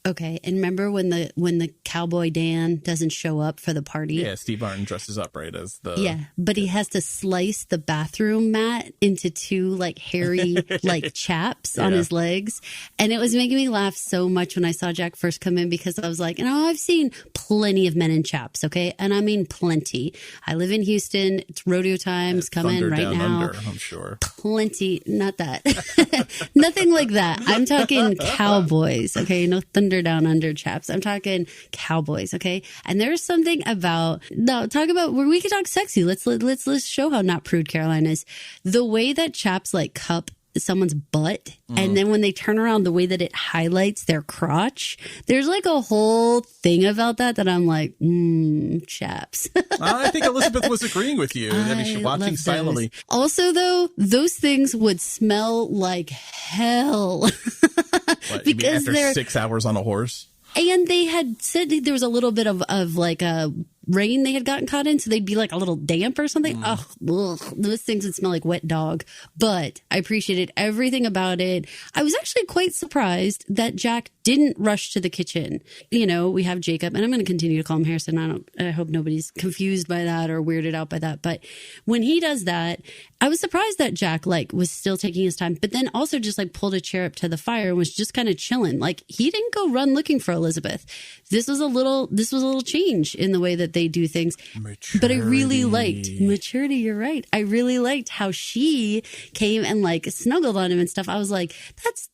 Okay, and remember when the cowboy Dan doesn't show up for the party? Yeah, Steve Martin dresses up right as the... Yeah, but he has to slice the bathroom mat into two hairy chaps on his legs. And it was making me laugh so much when I saw Jack first come in, because I was like, I've seen plenty of men in chaps, okay? And I mean plenty. I live in Houston. It's rodeo time's coming right down now. Under, I'm sure. Plenty. Not that. Nothing like that. I'm talking cowboys, okay? No thunder down under chaps. I'm talking cowboys, okay? And there's something about where we can talk sexy. Let's show how not prude Caroline is. The way that chaps cup someone's butt, and then when they turn around, the way that it highlights their crotch, there's a whole thing about that I'm like, chaps. I think Elizabeth was agreeing with you. I mean, she's watching silently. Also, though, those things would smell like hell. What, because after 6 hours on a horse? And they had said there was a little bit of a rain they had gotten caught in. So they'd be like a little damp or something. Ugh, those things would smell like wet dog. But I appreciated everything about it. I was actually quite surprised that Jack didn't rush to the kitchen. You know, we have Jacob, and I'm going to continue to call him Harrison. I hope nobody's confused by that or weirded out by that. But when he does that, I was surprised that Jack like was still taking his time, but then also just like pulled a chair up to the fire and was just kind of chilling. Like he didn't go run looking for Elizabeth. This was a little change in the way that they do things. Maturity. But I really liked maturity. You're right. I really liked how she came and like snuggled on him and stuff. I was like,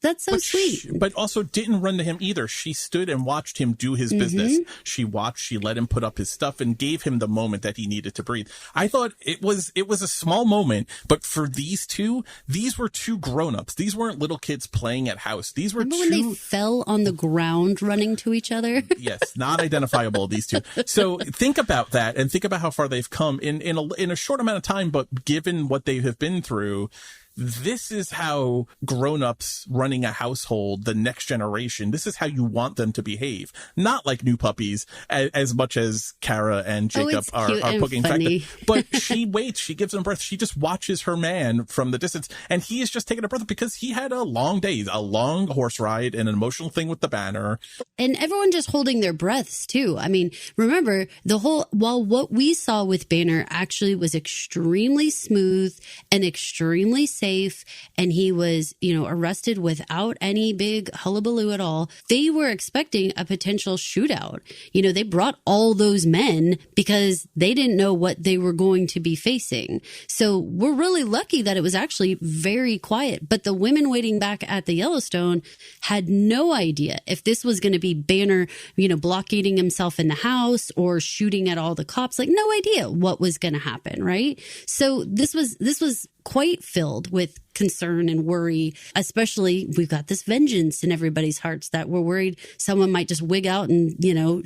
that's so sweet. But also didn't run to him either. She stood and watched him do his business. She watched, she let him put up his stuff and gave him the moment that he needed to breathe. I thought it was a small moment, but for these two, these were two grown-ups. These weren't little kids playing at house. These were Remember when they fell on the ground running to each other? Yes, not identifiable, these two. So think about that and think about how far they've come in a short amount of time, but given what they have been through, this is how grown-ups running a household, the next generation, this is how you want them to behave. Not like new puppies, as much as Kara and Jacob are poking infected. But she waits, she gives them breath. She just watches her man from the distance, and he is just taking a breath because he had a long day, a long horse ride, and an emotional thing with the banner. And everyone just holding their breaths too. I mean, remember while what we saw with Banner actually was extremely smooth and extremely safe, and he was, arrested without any big hullabaloo at all. They were expecting a potential shootout. They brought all those men because they didn't know what they were going to be facing. So we're really lucky that it was actually very quiet. But the women waiting back at the Yellowstone had no idea if this was going to be Banner, blockading himself in the house or shooting at all the cops. Like no idea what was going to happen, right? So this was quite filled with concern and worry, especially we've got this vengeance in everybody's hearts that we're worried someone might just wig out and,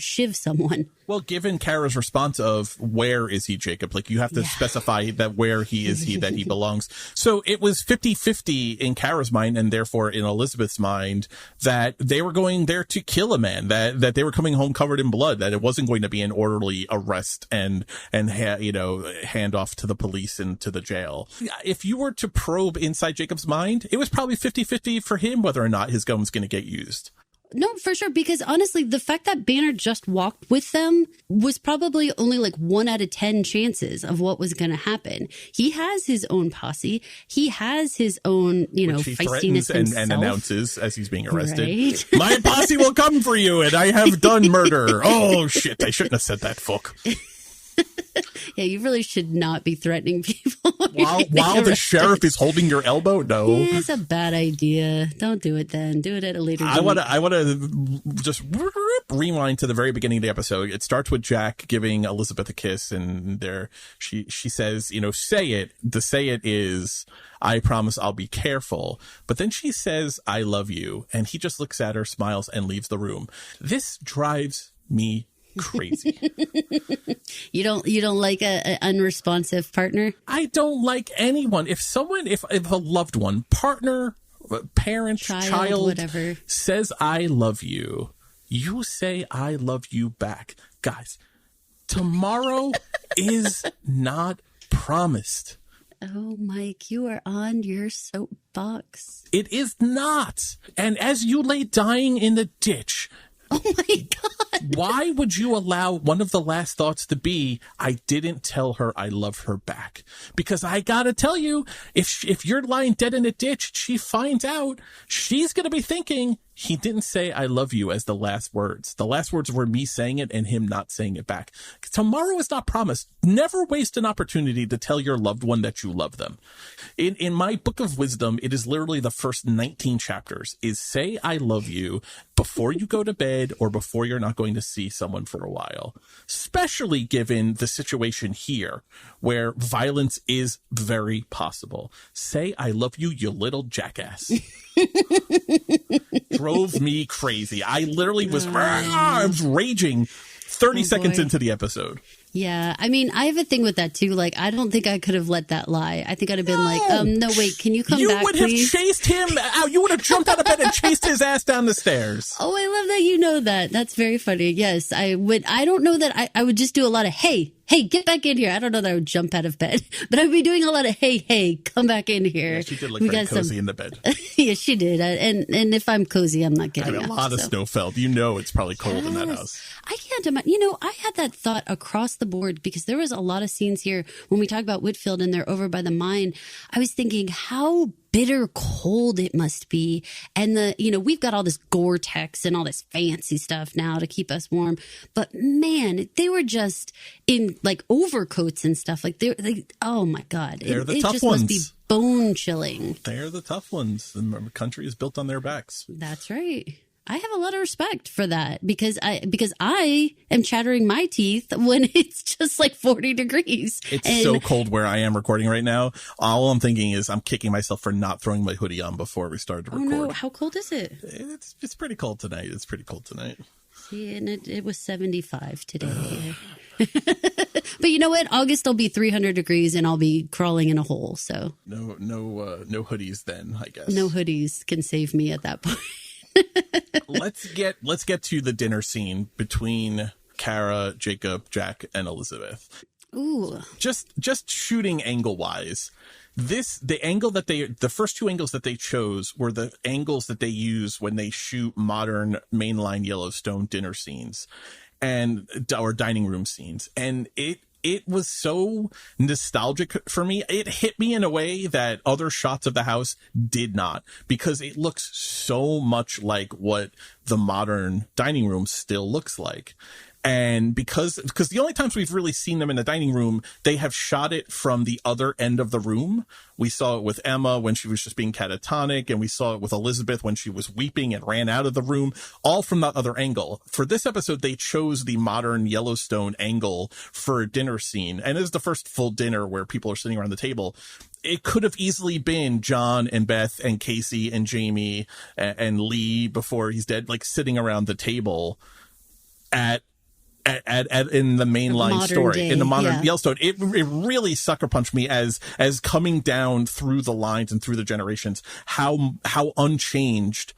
shiv someone. Well, given Kara's response of where is he, Jacob? Like you have to specify that where he is that he belongs. So it was 50-50 in Kara's mind and therefore in Elizabeth's mind that they were going there to kill a man, that they were coming home covered in blood, that it wasn't going to be an orderly arrest and hand off to the police and to the jail. If you were to probe inside Jacob's mind, it was probably 50-50 for him whether or not his gun was going to get used. No, for sure. Because honestly, the fact that Banner just walked with them was probably only like 1 out of 10 chances of what was going to happen. He has his own posse. He has his own, feistiness himself. And announces as he's being arrested, right? My posse will come for you and I have done murder. Oh, shit. I shouldn't have said that, fuck. Yeah, you really should not be threatening people. While the sheriff is holding your elbow? No. Yeah, it's a bad idea. Don't do it then. Do it at a later date. I want to just rewind to the very beginning of the episode. It starts with Jack giving Elizabeth a kiss, and she says, say it. The say it is, I promise I'll be careful. But then she says, I love you. And he just looks at her, smiles, and leaves the room. This drives me crazy. You don't like a unresponsive partner? I don't like anyone. If a loved one, partner, parent, child whatever, says I love you, you say I love you back. Guys, tomorrow is not promised. Oh, Mike, you are on your soapbox. It is not. And as you lay dying in the ditch, oh my God, why would you allow one of the last thoughts to be, I didn't tell her I love her back? Because I gotta tell you, if you're lying dead in a ditch, she finds out, she's gonna be thinking, he didn't say I love you as the last words. The last words were me saying it and him not saying it back. Tomorrow is not promised. Never waste an opportunity to tell your loved one that you love them. In my book of wisdom, it is literally the first 19 chapters is say I love you before you go to bed or before you're not going to see someone for a while. Especially given the situation here where violence is very possible. Say I love you, you little jackass. Drove me crazy. I literally was raging 30 seconds into the episode. Yeah, I mean, I have a thing with that too. Like, I don't think I could have let that lie. I think I'd have been like, no, wait, can you come back, You would please? have chased him out. You would have jumped out of bed and chased his ass down the stairs. Oh, I love that you know that. That's very funny. Yes, I would. I don't know that I would just do a lot of, hey, get back in here. I don't know that I would jump out of bed, but I'd be doing a lot of, hey, come back in here. Yeah, she did look very cozy in the bed. Yeah, she did. And if I'm cozy, I'm not getting I mean, up. a lot of snow fell. You know it's probably cold in that Yes. house. I can't imagine. You know, I had that thought across the board because there was a lot of scenes here when we talk about Whitfield and they're over by the mine. I was thinking how bitter cold it must be. And we've got all this Gore-Tex and all this fancy stuff now to keep us warm. But man, they were just in like overcoats and stuff. Like oh my God. They're the it tough just ones. must be bone chilling. They're the tough ones. The country is built on their backs. That's right. I have a lot of respect for that because I am chattering my teeth when it's just like 40 degrees. It's so cold where I am recording right now. All I'm thinking is I'm kicking myself for not throwing my hoodie on before we started to record. Oh no, how cold is it? It's pretty cold tonight. See, and it was 75 today. But you know what? August will be 300 degrees and I'll be crawling in a hole. So no hoodies then, I guess. No hoodies can save me at that point. Let's get to the dinner scene between Kara, Jacob, Jack, and Elizabeth. Ooh. Just shooting angle wise. The first two angles that they chose were the angles that they use when they shoot modern mainline Yellowstone dinner scenes or dining room scenes. And it was so nostalgic for me. It hit me in a way that other shots of the house did not, because it looks so much like what the modern dining room still looks like. And because the only times we've really seen them in the dining room, they have shot it from the other end of the room. We saw it with Emma when she was just being catatonic, and we saw it with Elizabeth when she was weeping and ran out of the room, all from that other angle. For this episode, they chose the modern Yellowstone angle for a dinner scene. And it is the first full dinner where people are sitting around the table. It could have easily been John and Beth and Casey and Jamie and Lee before he's dead, like sitting around the table in the mainline story, in the modern Yellowstone. It really sucker punched me as coming down through the lines and through the generations, how unchanged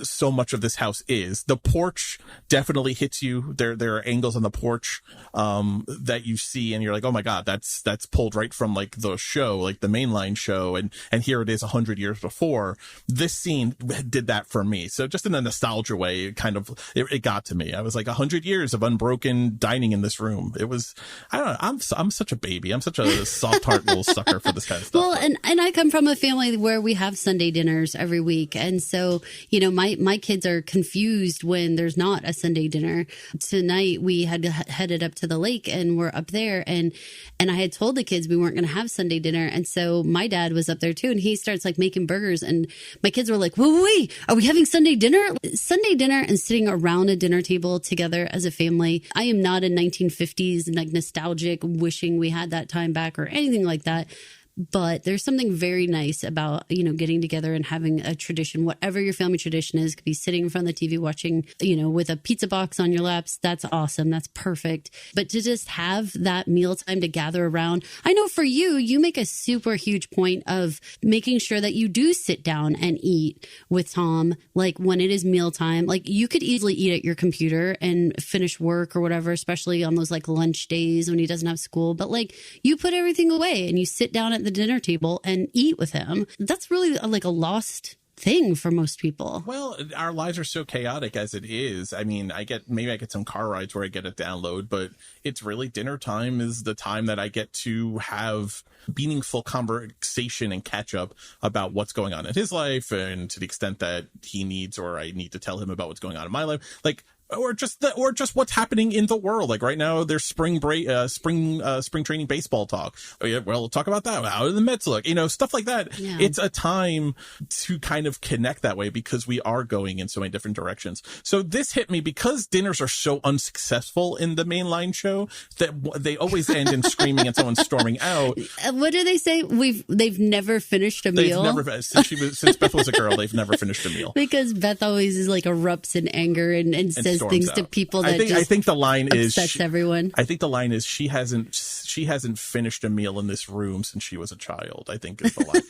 so much of this house is. The porch definitely hits you. There are angles on the porch that you see and you're like, oh my God, that's pulled right from like the show, like the mainline show, and here it is 100 years before. This scene did that for me. So just in a nostalgia way, it got to me. I was like 100 years of unbroken dining in this room. It was, I don't know, I'm such a baby. I'm such a soft heart little sucker for this kind of stuff. Well, and I come from a family where we have Sunday dinners every week. And so, my kids are confused when there's not a Sunday dinner. Tonight we had headed up to the lake and we're up there, and I had told the kids we weren't going to have Sunday dinner. And so my dad was up there too, and he starts like making burgers, and my kids were like, wait, are we having Sunday dinner? Sunday dinner and sitting around a dinner table together as a family. I am not a 1950s like nostalgic wishing we had that time back or anything like that. But there's something very nice about, getting together and having a tradition, whatever your family tradition is. Could be sitting in front of the TV watching, with a pizza box on your laps. That's awesome. That's perfect. But to just have that mealtime to gather around. I know for you make a super huge point of making sure that you do sit down and eat with Tom. Like when it is mealtime, like you could easily eat at your computer and finish work or whatever, especially on those like lunch days when he doesn't have school. But like you put everything away and you sit down at the dinner table and eat with him. That's really like a lost thing for most people. Well, our lives are so chaotic as it is. I mean, maybe I get some car rides where I get a download, but it's really dinner time is the time that I get to have meaningful conversation and catch up about what's going on in his life, and to the extent that he needs or I need to tell him about what's going on in my life. Like, or just what's happening in the world. Like right now, there's spring training baseball talk. Oh yeah, well, we'll talk about that. How do the Mets look? Stuff like that. Yeah. It's a time to kind of connect that way because we are going in so many different directions. So this hit me because dinners are so unsuccessful in the mainline show that they always end in screaming and someone storming out. What do they say? They've never finished a meal. Since Beth was a girl, they've never finished a meal because Beth always is like erupts in anger and says says storms things out. to people that I think the line is upsets everyone. I think the line is she hasn't finished a meal in this room since she was a child, I think is the line.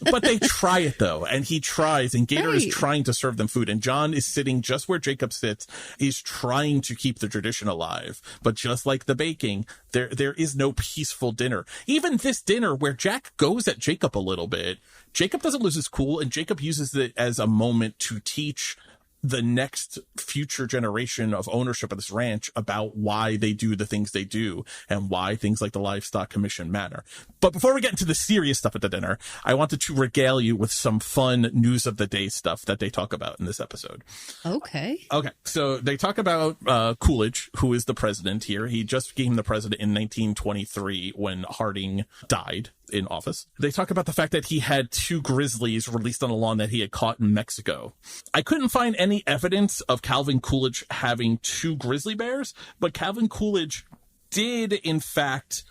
But they try it though, and he tries, and Gator is trying to serve them food, and John is sitting just where Jacob sits. He's trying to keep the tradition alive, but just like the baking, there is no peaceful dinner. Even this dinner where Jack goes at Jacob a little bit, Jacob doesn't lose his cool, and Jacob uses it as a moment to teach the next future generation of ownership of this ranch about why they do the things they do and why things like the Livestock Commission matter. But before we get into the serious stuff at the dinner, I wanted to regale you with some fun news of the day stuff that they talk about in this episode. Okay. So they talk about Coolidge, who is the president here. He just became the president in 1923 when Harding died in office. They talk about the fact that he had 2 grizzlies released on a lawn that he had caught in Mexico. I couldn't find any evidence of Calvin Coolidge having 2 grizzly bears, but Calvin Coolidge did in fact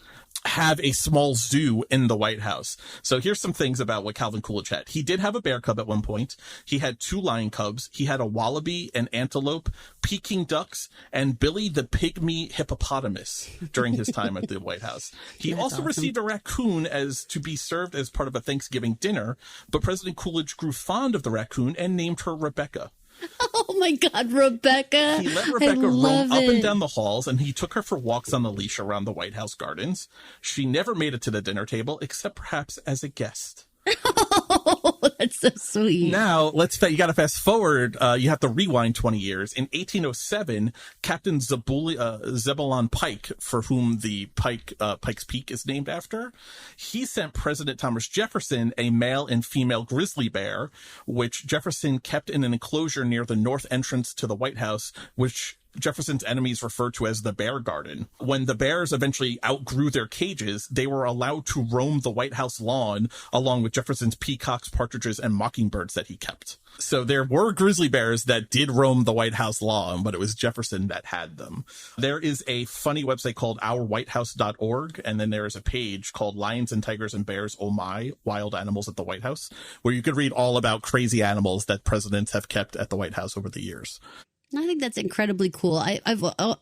have a small zoo in the White House. So here's some things about what Calvin Coolidge had. He did have a bear cub at one point. He had 2 lion cubs. He had a wallaby, an antelope, Peking ducks, and Billy the pygmy hippopotamus during his time at the White House. He also received a raccoon to be served as part of a Thanksgiving dinner, but President Coolidge grew fond of the raccoon and named her Rebecca. Oh my God, Rebecca. He let Rebecca roam up and down the halls, and he took her for walks on the leash around the White House gardens. She never made it to the dinner table, except perhaps as a guest. Oh, that's so sweet. Now, you got to fast forward. You have to rewind 20 years. In 1807, Captain Zebulon Pike, for whom the Pike's Peak is named after, he sent President Thomas Jefferson a male and female grizzly bear, which Jefferson kept in an enclosure near the north entrance to the White House, which Jefferson's enemies referred to as the Bear Garden. When the bears eventually outgrew their cages, they were allowed to roam the White House lawn along with Jefferson's peacocks, partridges, and mockingbirds that he kept. So there were grizzly bears that did roam the White House lawn, but it was Jefferson that had them. There is a funny website called ourwhitehouse.org, and then there is a page called Lions and Tigers and Bears, Oh My, Wild Animals at the White House, where you could read all about crazy animals that presidents have kept at the White House over the years. I think that's incredibly cool. I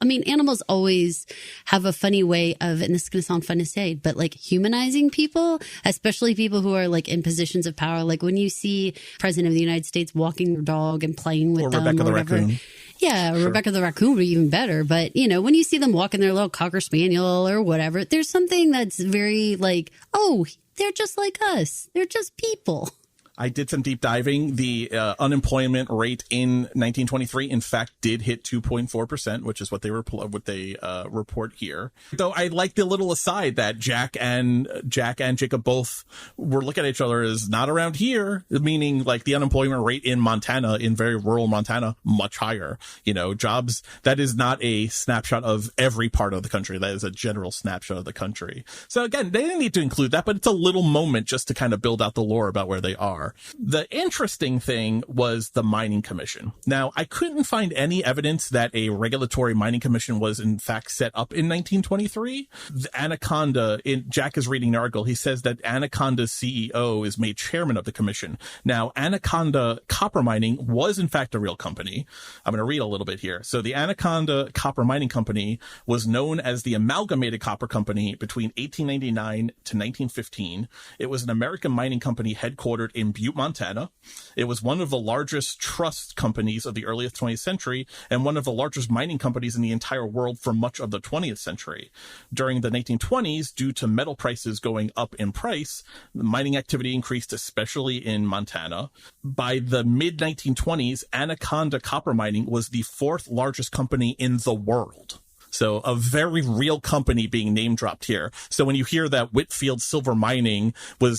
mean, animals always have a funny way of, and this is going to sound fun to say, but like humanizing people, especially people who are like in positions of power. Like when you see President of the United States walking their dog and playing with them, Rebecca or the whatever. raccoon. Yeah, Sure. Rebecca the raccoon would be even better. But, you know, when you see them walking their little Cocker Spaniel or whatever, there's something that's very like, oh, they're just like us. They're just people. I did some deep diving. The unemployment rate in 1923, in fact, did hit 2.4%, which is what they report here. Though I like the little aside that Jack and Jacob both were looking at each other as not around here, meaning like the unemployment rate in Montana, in very rural Montana, much higher. You know, jobs, that is not a snapshot of every part of the country. That is a general snapshot of the country. So again, they didn't need to include that, but it's a little moment just to kind of build out the lore about where they are. The interesting thing was the Mining Commission. Now, I couldn't find any evidence that a regulatory mining commission was in fact set up in 1923. The Anaconda, Jack is reading an article, he says that Anaconda's CEO is made chairman of the commission. Now, Anaconda Copper Mining was in fact a real company. I'm going to read a little bit here. So the Anaconda Copper Mining Company was known as the Amalgamated Copper Company between 1899 to 1915. It was an American mining company headquartered in Butte, Montana. It was one of the largest trust companies of the earliest 20th century and one of the largest mining companies in the entire world for much of the 20th century. During the 1920s, due to metal prices going up in price, the mining activity increased, especially in Montana. By the mid-1920s, Anaconda Copper Mining was the 4th largest company in the world. So a very real company being name dropped here. So when you hear that Whitfield Silver Mining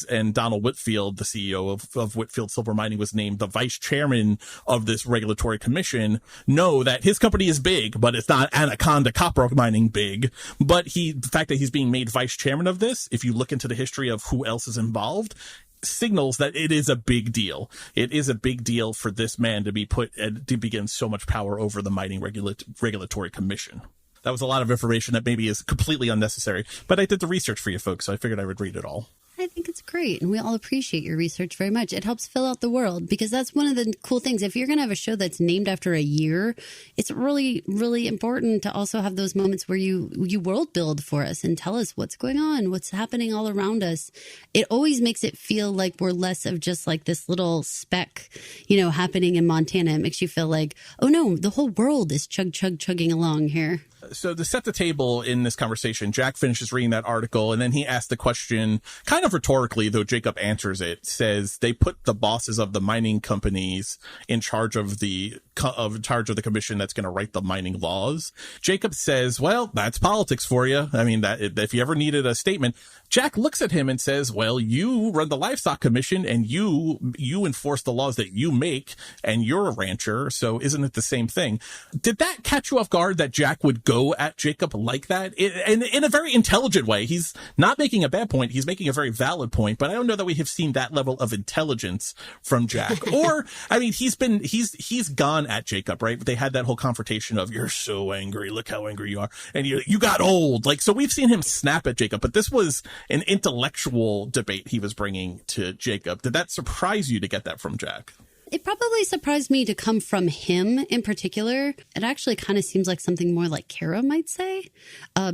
and Donald Whitfield, the CEO of Whitfield Silver Mining, was named the vice chairman of this regulatory commission, know that his company is big, but it's not Anaconda Copper Mining big. But the fact that he's being made vice chairman of this, if you look into the history of who else is involved, signals that it is a big deal. It is a big deal for this man to be to begin so much power over the mining regulatory commission. That was a lot of information that maybe is completely unnecessary, but I did the research for you folks, so I figured I would read it all. I think it's great. great. And we all appreciate your research very much. It helps fill out the world, because that's one of the cool things. If you're going to have a show that's named after a year, it's really, really important to also have those moments where you world build for us and tell us what's going on, what's happening all around us. It always makes it feel like we're less of just like this little speck, happening in Montana. It makes you feel like, oh no, the whole world is chugging along here. So to set the table in this conversation, Jack finishes reading that article, and then he asks the question, kind of rhetorically, though Jacob answers it, says they put the bosses of the mining companies in charge of the commission that's going to write the mining laws. Jacob says, well, that's politics for you. I mean, that if you ever needed a statement. Jack looks at him and says, well, you run the livestock commission and you enforce the laws that you make, and you're a rancher. So isn't it the same thing? Did that catch you off guard that Jack would go at Jacob like that? And in a very intelligent way. He's not making a bad point. He's making a very valid point, but I don't know that we have seen that level of intelligence from Jack. Or, I mean, he's gone at Jacob, right? They had that whole confrontation of, you're so angry. Look how angry you are. And you got old. Like, so we've seen him snap at Jacob, but this was an intellectual debate he was bringing to Jacob. Did that surprise you to get that from Jack? It probably surprised me to come from him in particular. It actually kind of seems like something more like Kara might say,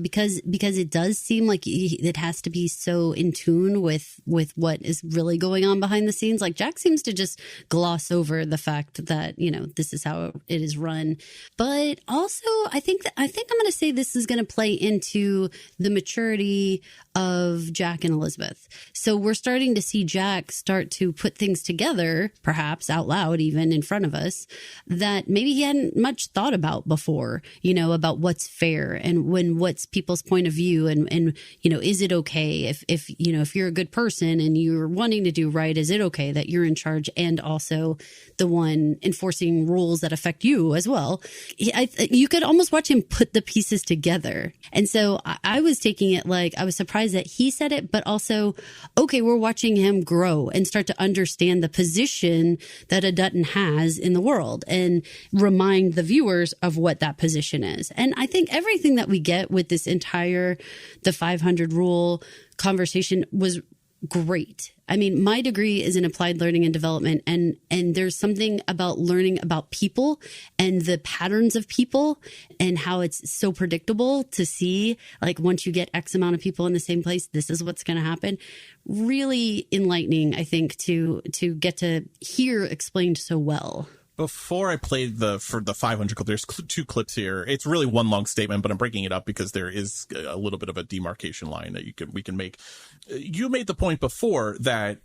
because it does seem like it has to be so in tune with what is really going on behind the scenes. Like Jack seems to just gloss over the fact that, this is how it is run. But also, I think I'm going to say this is going to play into the maturity of Jack and Elizabeth. So we're starting to see Jack start to put things together, perhaps out loud, even in front of us, that maybe he hadn't much thought about before, about what's fair and what's people's point of view. And is it okay if you're a good person and you're wanting to do right, is it okay that you're in charge and also the one enforcing rules that affect you as well? You could almost watch him put the pieces together. And so I was taking it like, I was surprised that he said it, but also, okay, we're watching him grow and start to understand the position that a Dutton has in the world and remind the viewers of what that position is. And I think everything that we get with this entire, the 500 rule conversation was great. I mean, my degree is in applied learning and development, and there's something about learning about people and the patterns of people and how it's so predictable to see, like, once you get X amount of people in the same place, this is what's going to happen. Really enlightening, I think, to get to hear explained so well. Before I played for the 500 clip, there's two clips here. It's really one long statement, but I'm breaking it up because there is a little bit of a demarcation line that we can make. You made the point before that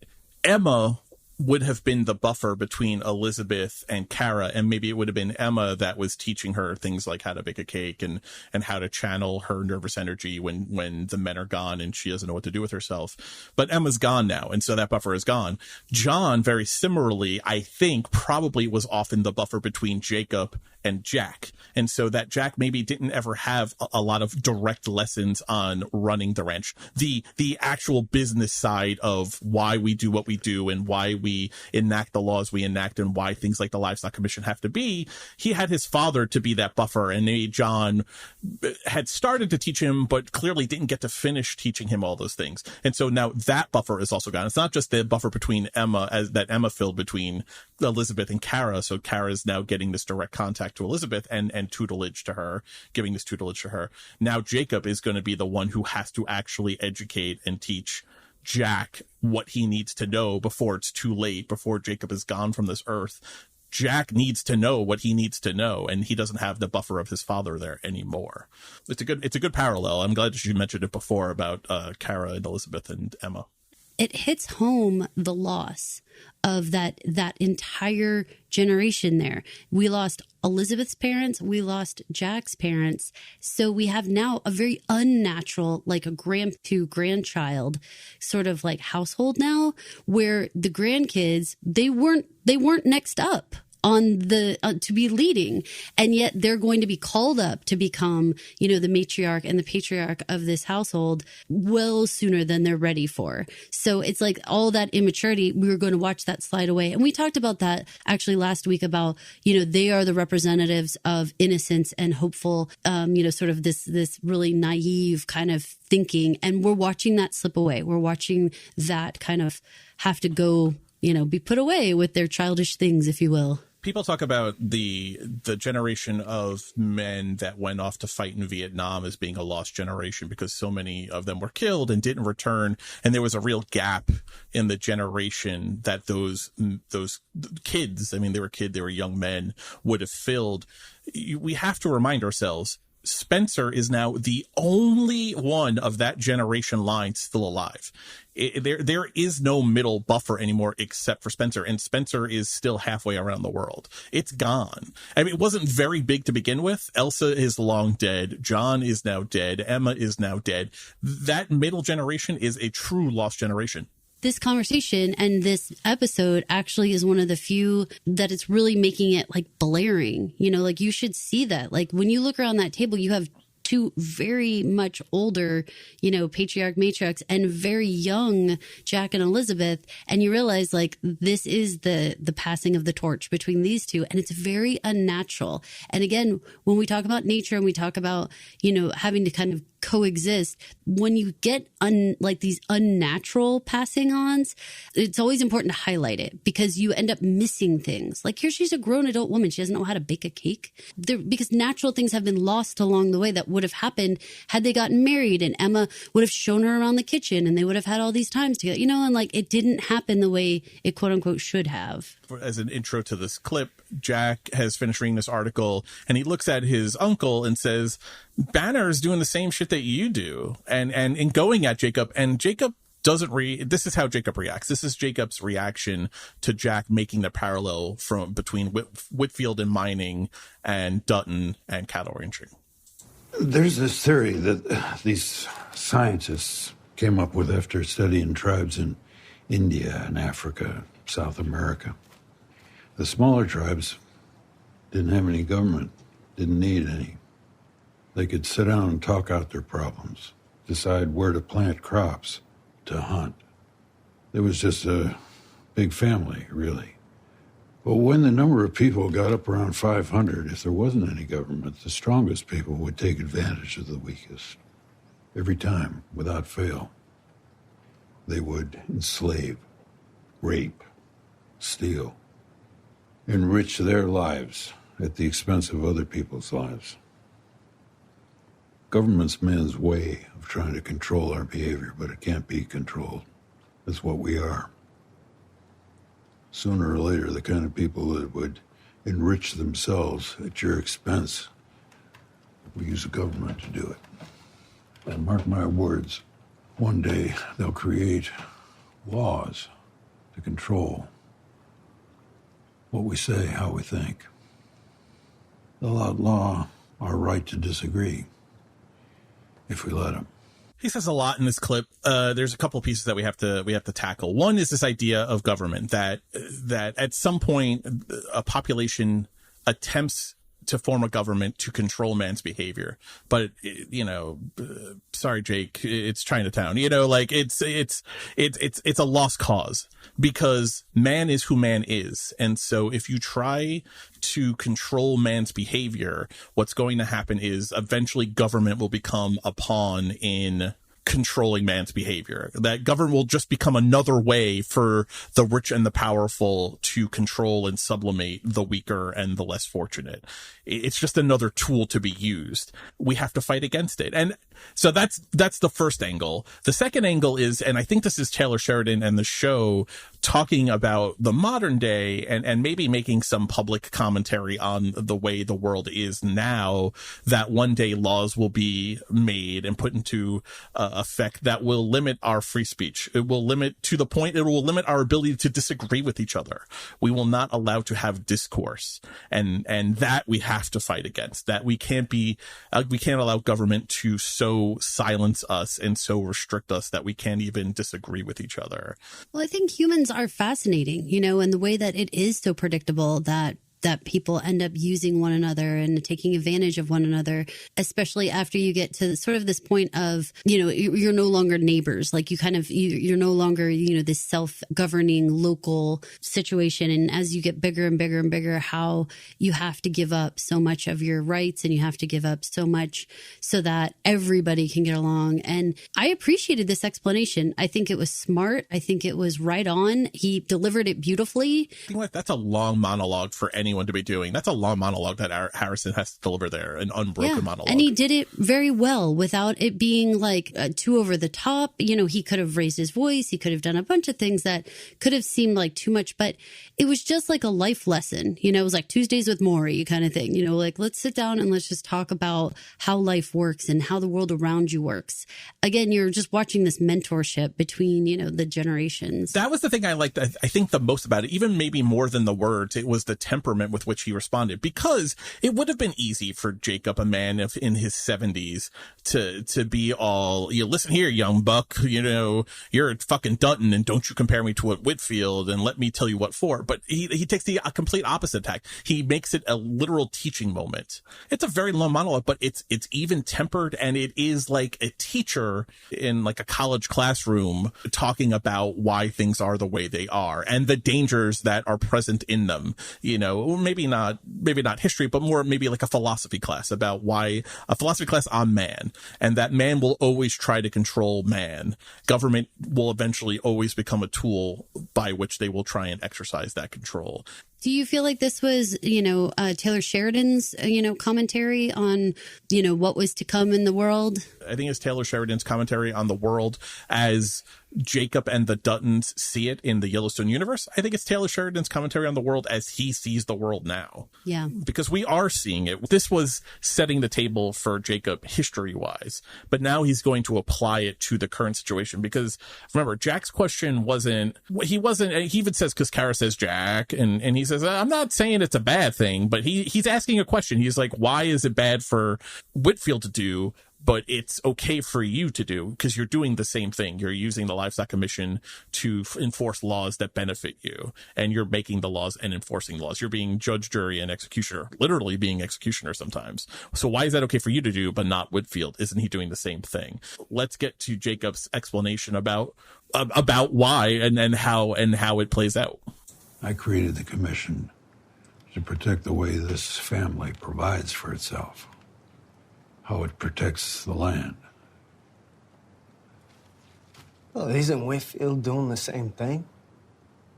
Emma would have been the buffer between Elizabeth and Kara, and maybe it would have been Emma that was teaching her things like how to bake a cake and how to channel her nervous energy when the men are gone and she doesn't know what to do with herself. But Emma's gone now, and so that buffer is gone. John, very similarly, I think probably was often the buffer between Jacob and Jack. And so that Jack maybe didn't ever have a lot of direct lessons on running the ranch, the actual business side of why we do what we do and why we enact the laws we enact and why things like the Livestock Commission have to be. He had his father to be that buffer, and maybe John had started to teach him, but clearly didn't get to finish teaching him all those things. And so now that buffer is also gone. It's not just the buffer between Emma that Emma filled between Elizabeth and Kara. So Kara is now getting this direct contact to Elizabeth and tutelage to her, giving this tutelage to her. Now Jacob is going to be the one who has to actually educate and teach Jack what he needs to know before it's too late, before Jacob is gone from this earth. Jack needs to know what he needs to know, and he doesn't have the buffer of his father there anymore. It's a good parallel. I'm glad that you mentioned it before about Kara and Elizabeth and Emma. It hits home the loss of that entire generation there. We lost Elizabeth's parents. We lost Jack's parents. So we have now a very unnatural, like a grandchild sort of like household now, where the grandkids, they weren't next up on the to be leading, and yet they're going to be called up to become, you know, the matriarch and the patriarch of this household well sooner than they're ready for. So it's like all that immaturity, we were going to watch that slide away. And we talked about that actually last week about, you know, they are the representatives of innocence and hopeful, you know, sort of this really naive kind of thinking. And we're watching that slip away. We're watching that kind of have to go, you know, be put away with their childish things, if you will. People talk about the generation of men that went off to fight in Vietnam as being a lost generation because so many of them were killed and didn't return. And there was a real gap in the generation that those kids, I mean, they were young men, would have filled. We have to remind ourselves, Spencer is now the only one of that generation line still alive. There is no middle buffer anymore except for Spencer, and Spencer is still halfway around the world. It's gone. I mean, it wasn't very big to begin with. Elsa is long dead. John is now dead. Emma is now dead. That middle generation is a true lost generation. This conversation and this episode actually is one of the few that it's really making it like blaring, you know, like you should see that. Like when you look around that table, you have two very much older, you know, patriarch, matriarchs, and very young Jack and Elizabeth. And you realize like this is the passing of the torch between these two. And it's very unnatural. And again, when we talk about nature and we talk about, you know, having to kind of coexist, when you get like these unnatural passing ons, it's always important to highlight it because you end up missing things. Like here, she's a grown adult woman. She doesn't know how to bake a cake because natural things have been lost along the way that would have happened had they gotten married, and Emma would have shown her around the kitchen and they would have had all these times together, you know, and like it didn't happen the way it quote unquote should have. As an intro to this clip, Jack has finished reading this article and he looks at his uncle and says, Banner is doing the same shit that you do, and going at Jacob, and Jacob doesn't this is how Jacob reacts. This is Jacob's reaction to Jack making the parallel between Whitfield and mining and Dutton and cattle ranching. There's this theory that these scientists came up with after studying tribes in India and Africa, South America. The smaller tribes didn't have any government, didn't need any. They could sit down and talk out their problems, decide where to plant crops, to hunt. It was just a big family, really. But when the number of people got up around 500, if there wasn't any government, the strongest people would take advantage of the weakest. Every time, without fail. They would enslave, rape, steal, enrich their lives at the expense of other people's lives. Government's man's way of trying to control our behavior, but it can't be controlled. That's what we are. Sooner or later, the kind of people that would enrich themselves at your expense, we use a government to do it. And mark my words, one day they'll create laws to control what we say, how we think. They'll outlaw our right to disagree if we let them. He says a lot in this clip. There's a couple of pieces that we have to tackle. One is this idea of government that at some point a population attempts to form a government to control man's behavior, but you know, sorry, Jake, it's Chinatown. You know, like it's a lost cause because man is who man is, and so if you try to control man's behavior, what's going to happen is eventually government will become a pawn in controlling man's behavior. That government will just become another way for the rich and the powerful to control and sublimate the weaker and the less fortunate. It's just another tool to be used. We have to fight against it. And so that's the first angle. The second angle is, and I think this is Taylor Sheridan and the show talking about the modern day and maybe making some public commentary on the way the world is now, that one day laws will be made and put into effect that will limit our free speech. It will limit to the point, it will limit our ability to disagree with each other. We will not allow to have discourse. And that we have to fight against. That we can't allow government to so silence us and so restrict us that we can't even disagree with each other. Well, I think humans are fascinating, you know, and the way that it is so predictable that that people end up using one another and taking advantage of one another, especially after you get to sort of this point of, you're no longer neighbors. Like you're no longer, this self-governing local situation. And as you get bigger and bigger and bigger, how you have to give up so much of your rights and you have to give up so much so that everybody can get along. And I appreciated this explanation. I think it was smart. I think it was right on. He delivered it beautifully. That's a long monologue for anyone to be doing. That's a long monologue that Harrison has to deliver there, an unbroken monologue. And he did it very well without it being like too over the top. He could have raised his voice. He could have done a bunch of things that could have seemed like too much, but it was just like a life lesson. It was like Tuesdays with Maury kind of thing, like let's sit down and let's just talk about how life works and how the world around you works. Again, you're just watching this mentorship between, the generations. That was the thing I liked, I think, the most about it, even maybe more than the words. It was the temperament with which he responded, because it would have been easy for Jacob, a man in his 70s, to be all, listen here, young buck, you're a fucking Dutton and don't you compare me to a Whitfield and let me tell you what for. But he takes the complete opposite tack. He makes it a literal teaching moment. It's a very long monologue, but it's even tempered, and it is like a teacher in like a college classroom talking about why things are the way they are and the dangers that are present in them. Maybe not history, but more maybe like a philosophy class about a philosophy class on man, and that man will always try to control man. Government will eventually always become a tool by which they will try and exercise that control. Do you feel like this was, Taylor Sheridan's, commentary on, what was to come in the world? I think it's Taylor Sheridan's commentary on the world as Jacob and the Duttons see it in the Yellowstone universe. I think it's Taylor Sheridan's commentary on the world as he sees the world now. Yeah. Because we are seeing it. This was setting the table for Jacob history-wise, but now he's going to apply it to the current situation. Because remember, Jack's question he even says, because Kara says Jack, and he says, I'm not saying it's a bad thing, but he's asking a question. He's like, why is it bad for Whitfield to do, but it's okay for you to do? Because you're doing the same thing. You're using the Livestock Commission to enforce laws that benefit you, and you're making the laws and enforcing laws. You're being judge, jury, and executioner, literally being executioner sometimes. So why is that okay for you to do, but not Whitfield? Isn't he doing the same thing? Let's get to Jacob's explanation about why and how it plays out. I created the commission to protect the way this family provides for itself, how it protects the land. Well, isn't Whitfield doing the same thing?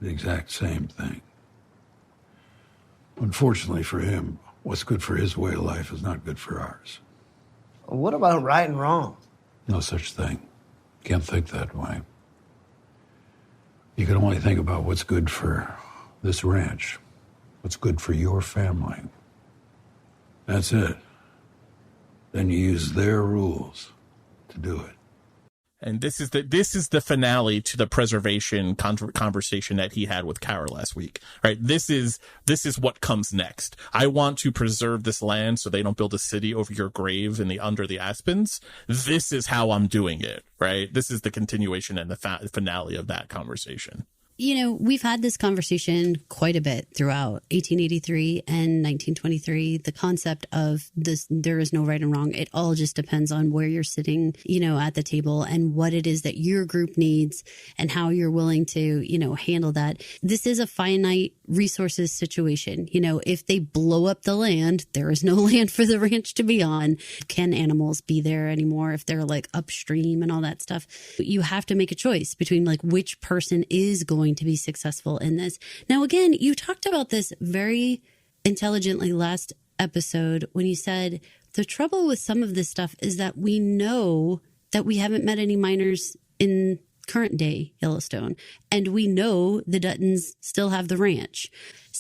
The exact same thing. Unfortunately for him, what's good for his way of life is not good for ours. What about right and wrong? No such thing. Can't think that way. You can only think about what's good for this ranch, what's good for your family. That's it. Then you use their rules to do it. And this is the finale to the preservation conversation that he had with Kara last week, right? This is what comes next. I want to preserve this land so they don't build a city over your grave under the aspens. This is how I'm doing it, right? This is the continuation and the finale of that conversation. We've had this conversation quite a bit throughout 1883 and 1923. The concept of this, there is no right and wrong. It all just depends on where you're sitting, at the table and what it is that your group needs and how you're willing to, handle that. This is a finite resources situation. If they blow up the land, there is no land for the ranch to be on. Can animals be there anymore if they're like upstream and all that stuff? You have to make a choice between like which person is going to be successful in this. Now, again, you talked about this very intelligently last episode when you said the trouble with some of this stuff is that we know that we haven't met any miners in current day Yellowstone, and we know the Duttons still have the ranch.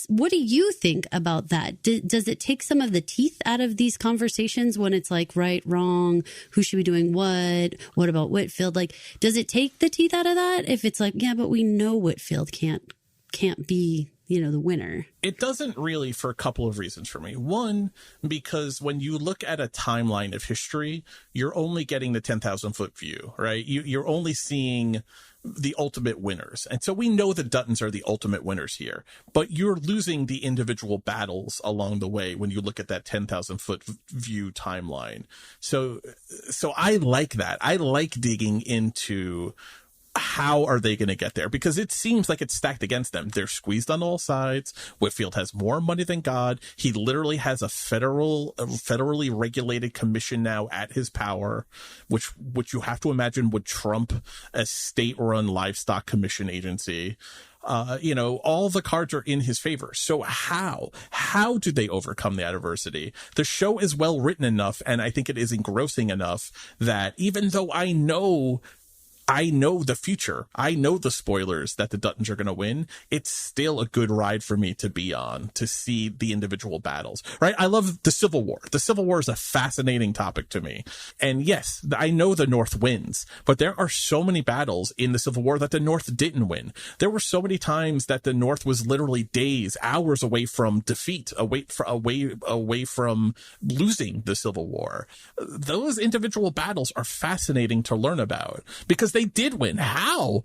What do you think about that? Does it take some of the teeth out of these conversations when it's like right, wrong, who should be doing what about Whitfield? Like, does it take the teeth out of that if it's like, yeah, but we know Whitfield can't be, the winner? It doesn't really, for a couple of reasons for me. One, because when you look at a timeline of history, you're only getting the 10,000 foot view, right? You're only seeing the ultimate winners. And so we know the Duttons are the ultimate winners here, but you're losing the individual battles along the way when you look at that 10,000 foot view timeline. So I like that. I like digging into how are they going to get there? Because it seems like it's stacked against them. They're squeezed on all sides. Whitfield has more money than God. He literally has a federally regulated commission now at his power, which you have to imagine would trump a state-run livestock commission agency. All the cards are in his favor. So how do they overcome the adversity? The show is well written enough, and I think it is engrossing enough that even though I know the future, I know the spoilers that the Duttons are going to win, it's still a good ride for me to be on, to see the individual battles, right? I love the Civil War. The Civil War is a fascinating topic to me. And yes, I know the North wins, but there are so many battles in the Civil War that the North didn't win. There were so many times that the North was literally days, hours away from defeat, away from losing the Civil War. Those individual battles are fascinating to learn about because they did win. How?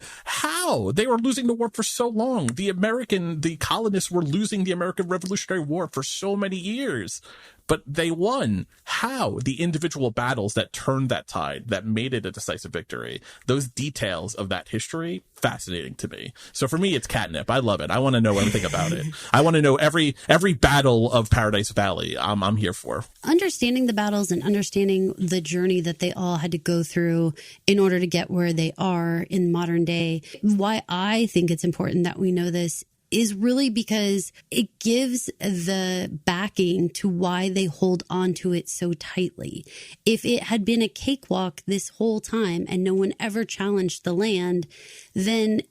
They were losing the war for so long. The colonists were losing the American Revolutionary War for so many years, but they won. How? The individual battles that turned that tide, that made it a decisive victory. Those details of that history, fascinating to me. So for me, it's catnip. I love it. I want to know everything about it. I want to know every battle of Paradise Valley. I'm here for. Understanding the battles and understanding the journey that they all had to go through in order to get where they are in modern day. Why I think it's important that we know this is really because it gives the backing to why they hold on to it so tightly. If it had been a cakewalk this whole time and no one ever challenged the land, then,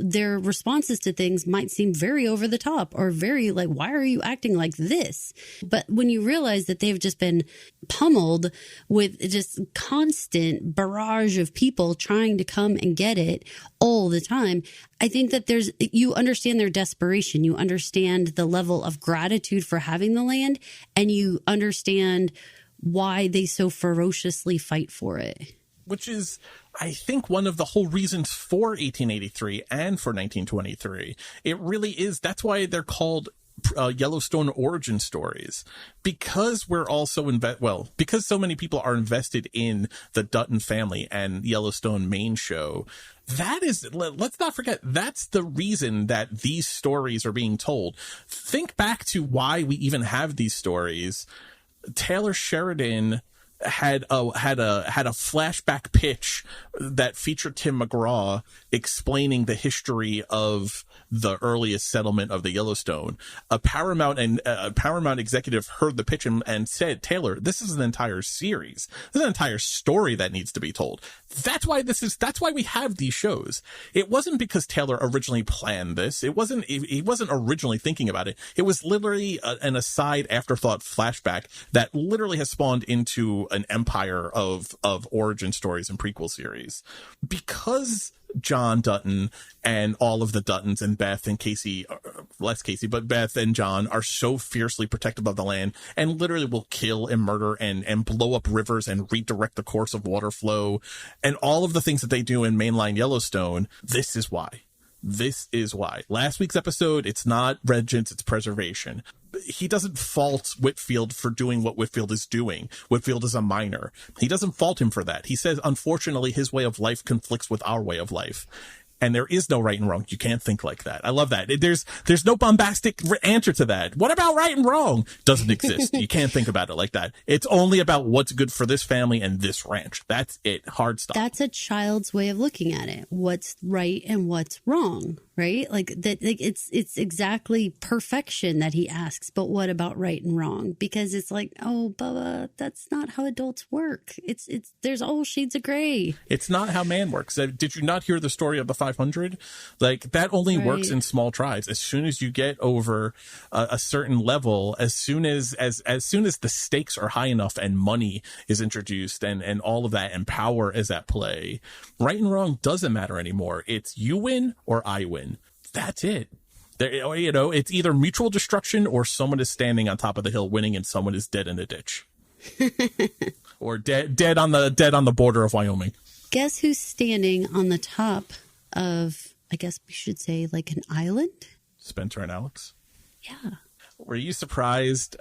their responses to things might seem very over the top or very like, why are you acting like this? But when you realize that they've just been pummeled with just constant barrage of people trying to come and get it all the time, I think that you understand their desperation. You understand the level of gratitude for having the land, and you understand why they so ferociously fight for it. Which is, I think, one of the whole reasons for 1883 and for 1923. It really is. That's why they're called Yellowstone origin stories, because we're also because so many people are invested in the Dutton family and Yellowstone main show. That is, let's not forget, that's the reason that these stories are being told. Think back to why we even have these stories. Taylor Sheridan had a flashback pitch that featured Tim McGraw explaining the history of the earliest settlement of the Yellowstone. A Paramount executive heard the pitch and said, Taylor, this is an entire series. This is an entire story that needs to be told. That's why we have these shows. It wasn't because Taylor originally planned this. He wasn't originally thinking about it. It was literally an aside afterthought flashback that literally has spawned into an empire of origin stories and prequel series. Because John Dutton and all of the Duttons and Beth and Casey, less Casey, but Beth and John are so fiercely protective of the land and literally will kill and murder and blow up rivers and redirect the course of water flow and all of the things that they do in mainline Yellowstone. This is why. Last week's episode, it's not vengeance, it's preservation. He doesn't fault Whitfield for doing what Whitfield is doing. Whitfield is a miner. He doesn't fault him for that. He says, unfortunately, his way of life conflicts with our way of life. And there is no right and wrong. You can't think like that. I love that. There's no bombastic answer to that. What about right and wrong? Doesn't exist. You can't think about it like that. It's only about what's good for this family and this ranch. That's it. Hard stop. That's a child's way of looking at it. What's right and what's wrong, right? Like that. Like it's exactly perfection that he asks. But what about right and wrong? Because it's like, oh, Bubba, that's not how adults work. There's all shades of gray. It's not how man works. Did you not hear the story of the 500? Like that only works in small tribes. As soon as you get over a certain level, as soon as the stakes are high enough and money is introduced and all of that and power is at play, right and wrong doesn't matter anymore. It's you win or I win. That's it. There, it's either mutual destruction or someone is standing on top of the hill winning and someone is dead in a ditch. Or dead on the border of Wyoming. Guess who's standing on the top of, I guess we should say, like an island. Spencer and Alex. Yeah. Were you surprised?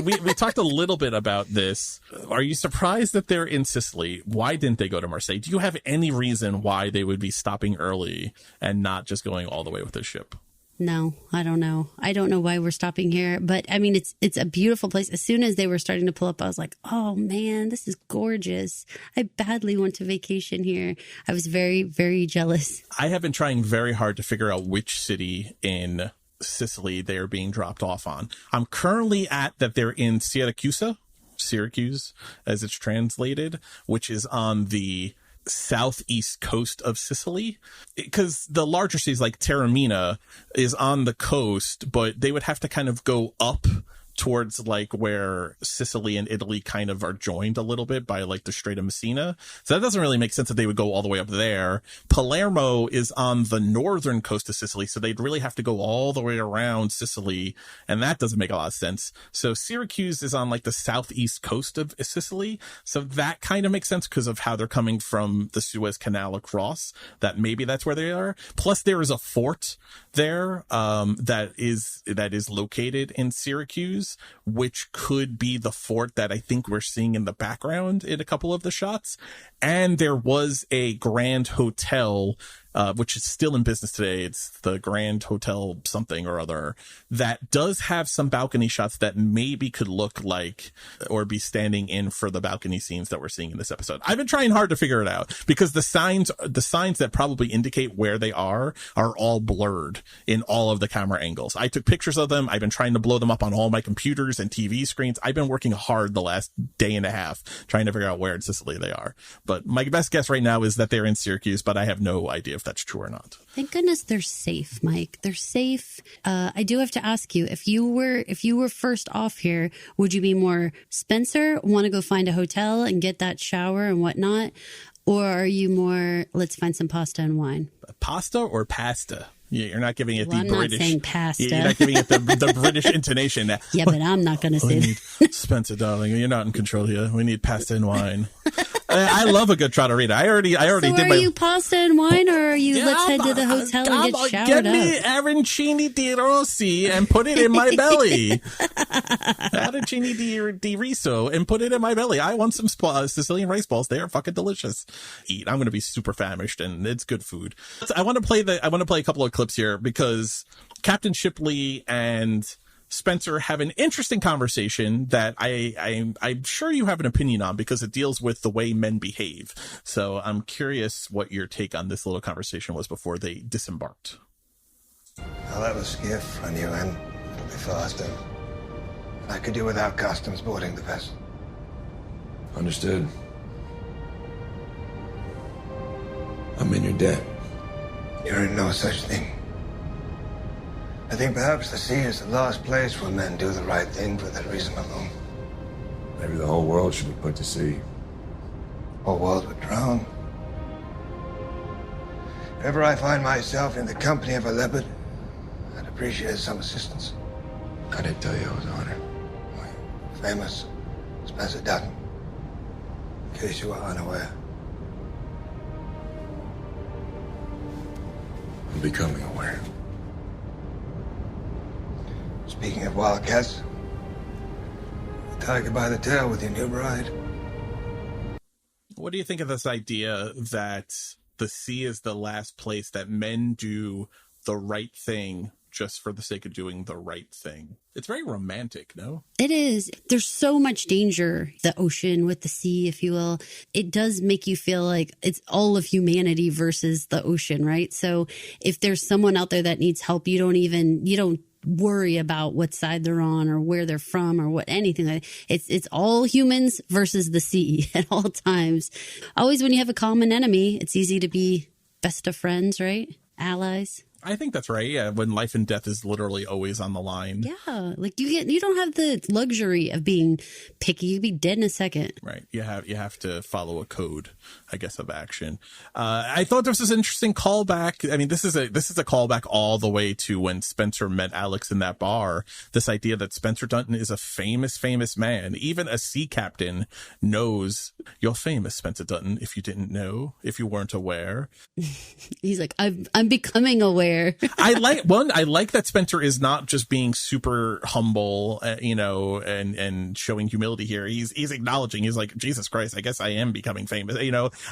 We talked a little bit about this. Are you surprised that they're in Sicily? Why didn't they go to Marseille? Do you have any reason why they would be stopping early and not just going all the way with the ship? No, I don't know. I don't know why we're stopping here, but I mean, it's a beautiful place. As soon as they were starting to pull up, I was like, oh man, this is gorgeous. I badly want to vacation here. I was very, very jealous. I have been trying very hard to figure out which city in Sicily they're being dropped off on. I'm currently at that they're in Syracuse as it's translated, which is on the southeast coast of Sicily, because the larger cities like Taormina is on the coast, but they would have to kind of go up towards like where Sicily and Italy kind of are joined a little bit by like the Strait of Messina. So that doesn't really make sense that they would go all the way up there. Palermo is on the northern coast of Sicily, so they'd really have to go all the way around Sicily, and that doesn't make a lot of sense. So Syracuse is on like the southeast coast of Sicily, so that kind of makes sense because of how they're coming from the Suez Canal across, that maybe that's where they are. Plus there is a fort there that is located in Syracuse, which could be the fort that I think we're seeing in the background in a couple of the shots. And there was a Grand Hotel, which is still in business today. It's the Grand Hotel something or other, that does have some balcony shots that maybe could look like or be standing in for the balcony scenes that we're seeing in this episode. I've been trying hard to figure it out because the signs that probably indicate where they are all blurred in all of the camera angles. I took pictures of them. I've been trying to blow them up on all my computers and TV screens. I've been working hard the last day and a half trying to figure out where in Sicily they are. But my best guess right now is that they're in Syracuse, but I have no idea if that's true or not. Thank goodness they're safe, Mike. They're safe. I do have to ask you, if you were first off here, would you be more Spencer, want to go find a hotel and get that shower and whatnot? Or are you more, let's find some pasta and wine? Pasta or pasta? Yeah, you're not giving it Well, the I'm British. not saying pasta. You're not giving it the British intonation. Yeah, but I'm not going to say that. Spencer, darling, you're not in control here. We need pasta and wine. I love a good Trotarita. I already So did are my. you pasta and wine, or are you let's head to the hotel and get showered Get me up? arancini di rossi and put it in my belly. Arancini di riso and put it in my belly. I want some Sicilian rice balls. They are fucking delicious. I'm going to be super famished, and it's good food. I want to play a couple of clips here because Captain Shipley and Spencer have an interesting conversation that I'm sure you have an opinion on because it deals with the way men behave. So I'm curious what your take on this little conversation was before they disembarked. I'll have a skiff on you, and it'll be faster. I could do without customs boarding the vessel. Understood. I'm in your debt. You're in no such thing. I think perhaps the sea is the last place where men do the right thing for that reason alone. Maybe the whole world should be put to sea. Whole world would drown. If ever I find myself in the company of a leopard, I'd appreciate some assistance. I didn't tell you I was honored. Famous Spencer Dutton, in case you are unaware. I'm becoming aware. Speaking of wildcats, the tiger by the tail with your new bride. What do you think of this idea that the sea is the last place that men do the right thing just for the sake of doing the right thing? It's very romantic, no? It is. There's so much danger, the ocean with the sea, if you will. It does make you feel like it's all of humanity versus the ocean, right? So if there's someone out there that needs help, you don't worry about what side they're on or where they're from or what anything like that. It's all humans versus the sea at all times. Always when you have a common enemy, it's easy to be best of friends, right? Allies. I think that's right. Yeah, when life and death is literally always on the line. Yeah, like you don't have the luxury of being picky. You'd be dead in a second. Right. You have to follow a code, I guess, of action. I thought this was an interesting callback. I mean, this is a callback all the way to when Spencer met Alex in that bar. This idea that Spencer Dutton is a famous man. Even a sea captain knows you're famous, Spencer Dutton. If you didn't know, if you weren't aware. He's like, I'm becoming aware. I like that Spencer is not just being super humble, and showing humility here. He's acknowledging, he's like, Jesus Christ, I guess I am becoming famous.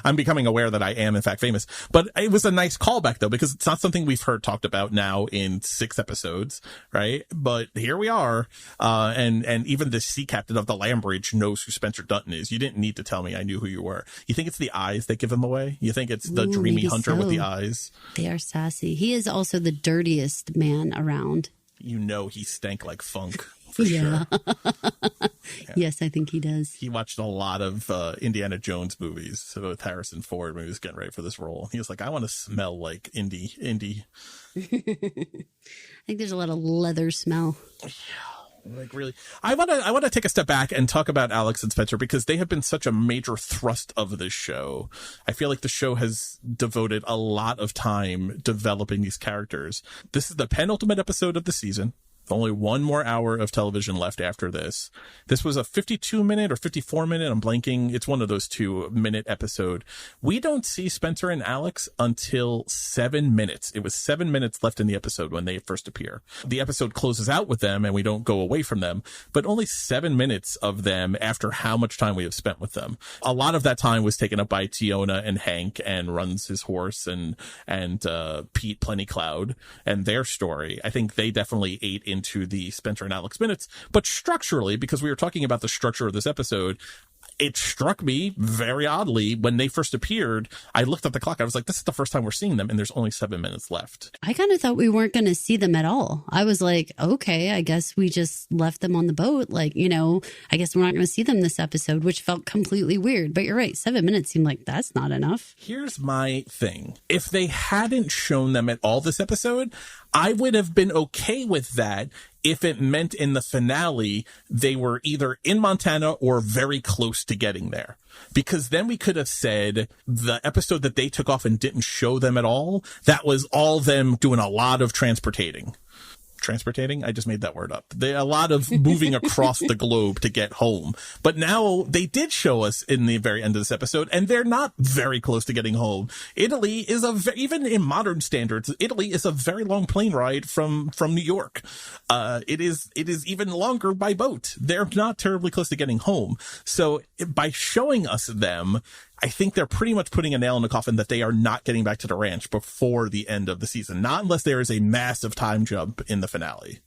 I'm becoming aware that I am in fact famous. But it was a nice callback though, because it's not something we've heard talked about now in 6 episodes, right? But here we are. And even the sea captain of the land bridge knows who Spencer Dutton is. You didn't need to tell me. I knew who you were. You think it's the eyes that give him away? You think it's the dreamy hunter with the eyes? They are sassy. He is also the dirtiest man around. He stank like funk for sure. Yeah. Yes, I think he does. He watched a lot of Indiana Jones movies with Harrison Ford when he was getting ready for this role. He was like, I want to smell like Indy. I think there's a lot of leather smell. Yeah. Like really, I want to take a step back and talk about Alex and Spencer because they have been such a major thrust of this show. I feel like the show has devoted a lot of time developing these characters. This is the penultimate episode of the season. Only one more hour of television left after this. This was a 52-minute or 54-minute, I'm blanking. It's one of those 2-minute episode. We don't see Spencer and Alex until 7 minutes. It was 7 minutes left in the episode when they first appear. The episode closes out with them and we don't go away from them, but only 7 minutes of them after how much time we have spent with them. A lot of that time was taken up by Tiona and Hank and Runs His Horse and Pete Plentycloud and their story. I think they definitely ate into the Spencer and Alex minutes, but structurally, because we were talking about the structure of this episode, it struck me very oddly when they first appeared. I looked at the clock. I was like, this is the first time we're seeing them and there's only 7 minutes left. I kind of thought we weren't going to see them at all. I was like, okay, I guess we just left them on the boat. Like, I guess we're not going to see them this episode, which felt completely weird. But you're right. 7 minutes seemed like that's not enough. Here's my thing. If they hadn't shown them at all this episode, I would have been okay with that if it meant in the finale they were either in Montana or very close to getting there. Because then we could have said the episode that they took off and didn't show them at all, that was all them doing a lot of transportating. I just made that word up. A lot of moving across the globe to get home. But now they did show us in the very end of this episode, and they're not very close to getting home. Italy is even in modern standards, Italy is a very long plane ride from New York. It is even longer by boat. They're not terribly close to getting home. So by showing us them, I think they're pretty much putting a nail in the coffin that they are not getting back to the ranch before the end of the season. Not unless there is a massive time jump in the finale.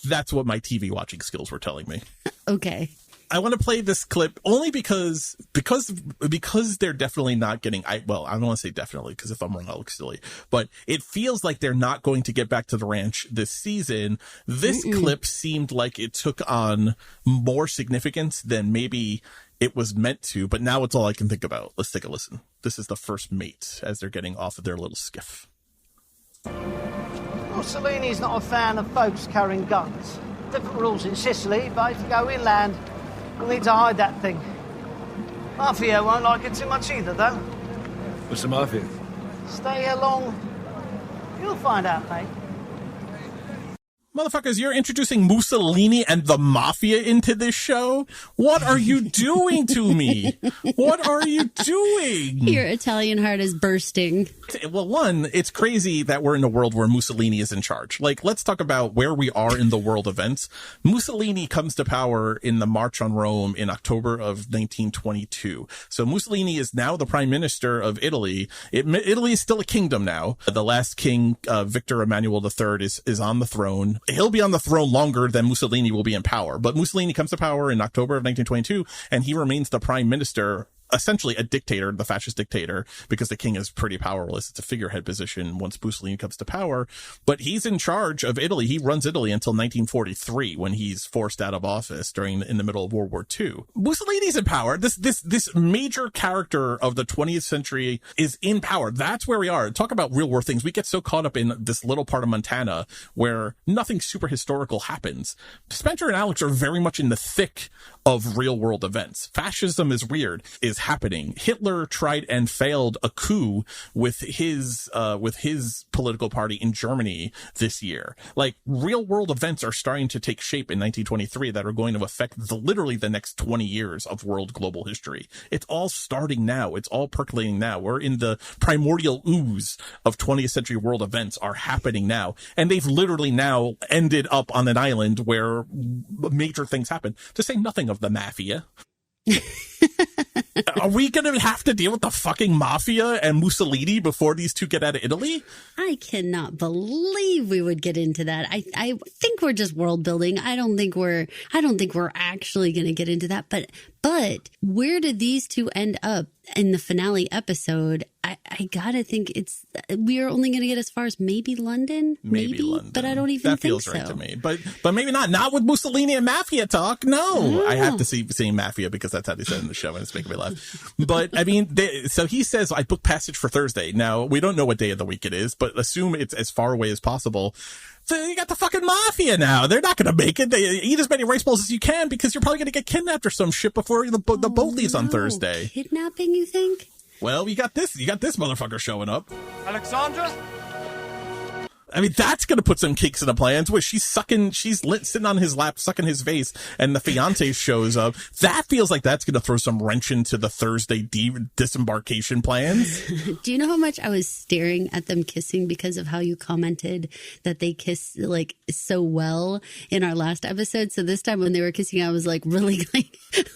That's what my TV watching skills were telling me. Okay. I want to play this clip only because they're definitely not getting, I don't want to say definitely because if I'm wrong, I'll look silly, but it feels like they're not going to get back to the ranch this season. This clip seemed like it took on more significance than maybe it was meant to, but now it's all I can think about. Let's take a listen. This is the first mate as they're getting off of their little skiff. Mussolini's not a fan of folks carrying guns. Different rules in Sicily, but if you go inland, you'll need to hide that thing. Mafia won't like it too much either, though. What's the Mafia? Stay here long. You'll find out, mate. Motherfuckers, you're introducing Mussolini and the Mafia into this show? What are you doing to me? What are you doing? Your Italian heart is bursting. Well, one, it's crazy that we're in a world where Mussolini is in charge. Like, let's talk about where we are in the world events. Mussolini comes to power in the March on Rome in October of 1922. So Mussolini is now the prime minister of Italy. Italy is still a kingdom now. The last king, Victor Emmanuel III, is on the throne. He'll be on the throne longer than Mussolini will be in power. But Mussolini comes to power in October of 1922, and he remains the prime minister essentially a dictator, the fascist dictator, because the king is pretty powerless. It's a figurehead position once Mussolini comes to power, but he's in charge of Italy. He runs Italy until 1943 when he's forced out of office in the middle of World War II. Mussolini's in power. This major character of the 20th century is in power. That's where we are. Talk about real world things. We get so caught up in this little part of Montana where nothing super historical happens. Spencer and Alex are very much in the thick of real world events. Fascism is happening. Hitler tried and failed a coup with his political party in Germany this year. Like, real world events are starting to take shape in 1923 that are going to affect literally the next 20 years of world global history. It's all starting now. It's all percolating now. We're in the primordial ooze of 20th century world events are happening now. And they've literally now ended up on an island where major things happen, to say nothing of the mafia. Are we going to have to deal with the fucking mafia and Mussolini before these two get out of Italy? I cannot believe we would get into that. I think we're just world building. I don't think we're actually going to get into that. But where did these two end up in the finale episode? I gotta think we are only going to get as far as maybe London, maybe London. But I don't even think so. That feels right to me. But maybe not with Mussolini and mafia talk. No, I have to see mafia because that's how they said it in the show and it's making me laugh. But I mean, so he says, I booked passage for Thursday. Now, we don't know what day of the week it is, but assume it's as far away as possible. So you got the fucking mafia now. They're not going to make it. They eat as many rice bowls as you can because you're probably going to get kidnapped or some shit before the boat leaves on Thursday. Kidnapping, you think? Well, you got this motherfucker showing up. Alexandra? I mean, that's going to put some kinks in the plans where she's sitting on his lap, sucking his face, and the fiance shows up. That feels like that's going to throw some wrench into the Thursday disembarkation plans. Do you know how much I was staring at them kissing because of how you commented that they kiss like so well in our last episode? So this time when they were kissing, I was like really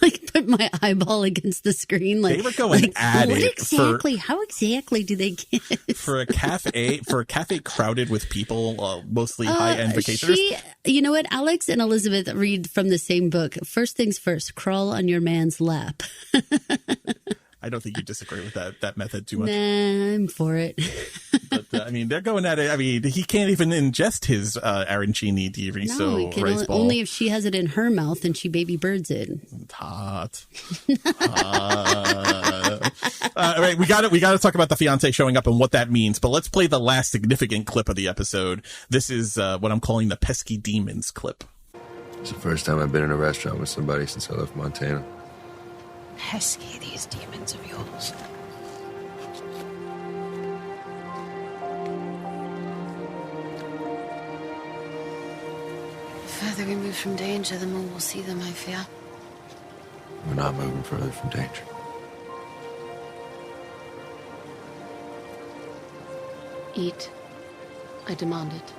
like put my eyeball against the screen. Like, they were going at it. How exactly do they kiss? For a cafe crowded with people, mostly high-end vacationers. You know what? Alex and Elizabeth read from the same book. First things first, crawl on your man's lap. I don't think you disagree with that method too much. Nah, I'm for it. But I mean, they're going at it. I mean, he can't even ingest his arancini only if she has it in her mouth and she baby birds it. Hot. All right, we got to talk about the fiance showing up and what that means. But let's play the last significant clip of the episode. This is what I'm calling the pesky demons clip. It's the first time I've been in a restaurant with somebody since I left Montana. Pesky, these demons of yours. The further we move from danger, the more we'll see them, I fear. We're not moving further from danger. Eat. I demand it.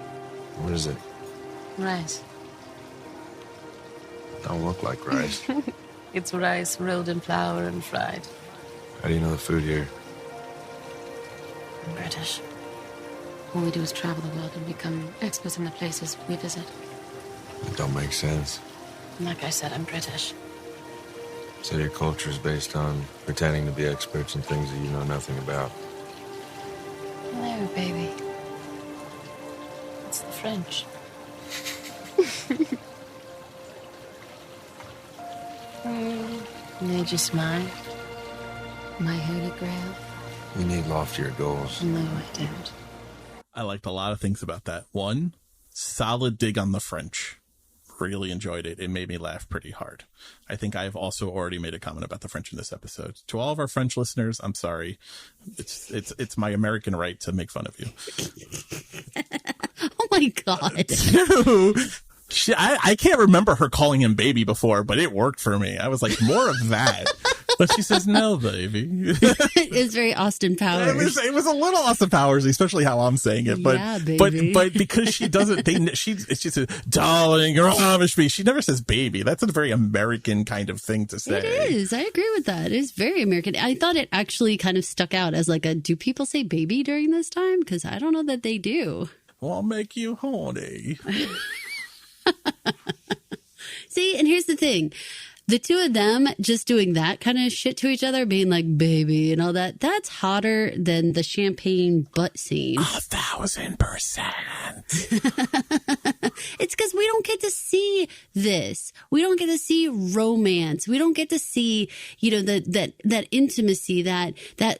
What is it? Rice. Don't look like rice. It's rice rolled in flour and fried. How do you know the food here? I'm British. All we do is travel the world and become experts in the places we visit. That don't make sense. And like I said, I'm British. So your culture is based on pretending to be experts in things that you know nothing about. No, baby. It's the French. Made you smile? My holy grail? You need loftier goals. No, I don't. I liked a lot of things about that. One, solid dig on the French. Really enjoyed it. It made me laugh pretty hard. I think I've also already made a comment about the French in this episode. To all of our French listeners, I'm sorry. It's my American right to make fun of you. Oh my God. Two, I can't remember her calling him baby before, but it worked for me. I was like, more of that. But she says, no, baby. It's very Austin Powers. It was a little Austin Powers, especially how I'm saying it. But, yeah, baby. but she doesn't, she says, darling, you're Amish me. She never says baby. That's a very American kind of thing to say. It is. I agree with that. It is very American. I thought it actually kind of stuck out as like do people say baby during this time? Because I don't know that they do. Well, I'll make you horny. See, and here's the thing. The two of them just doing that kind of shit to each other, being like, baby, and all that, that's hotter than the champagne butt scene. 1,000%. It's because we don't get to see this. We don't get to see romance. We don't get to see, that intimacy, that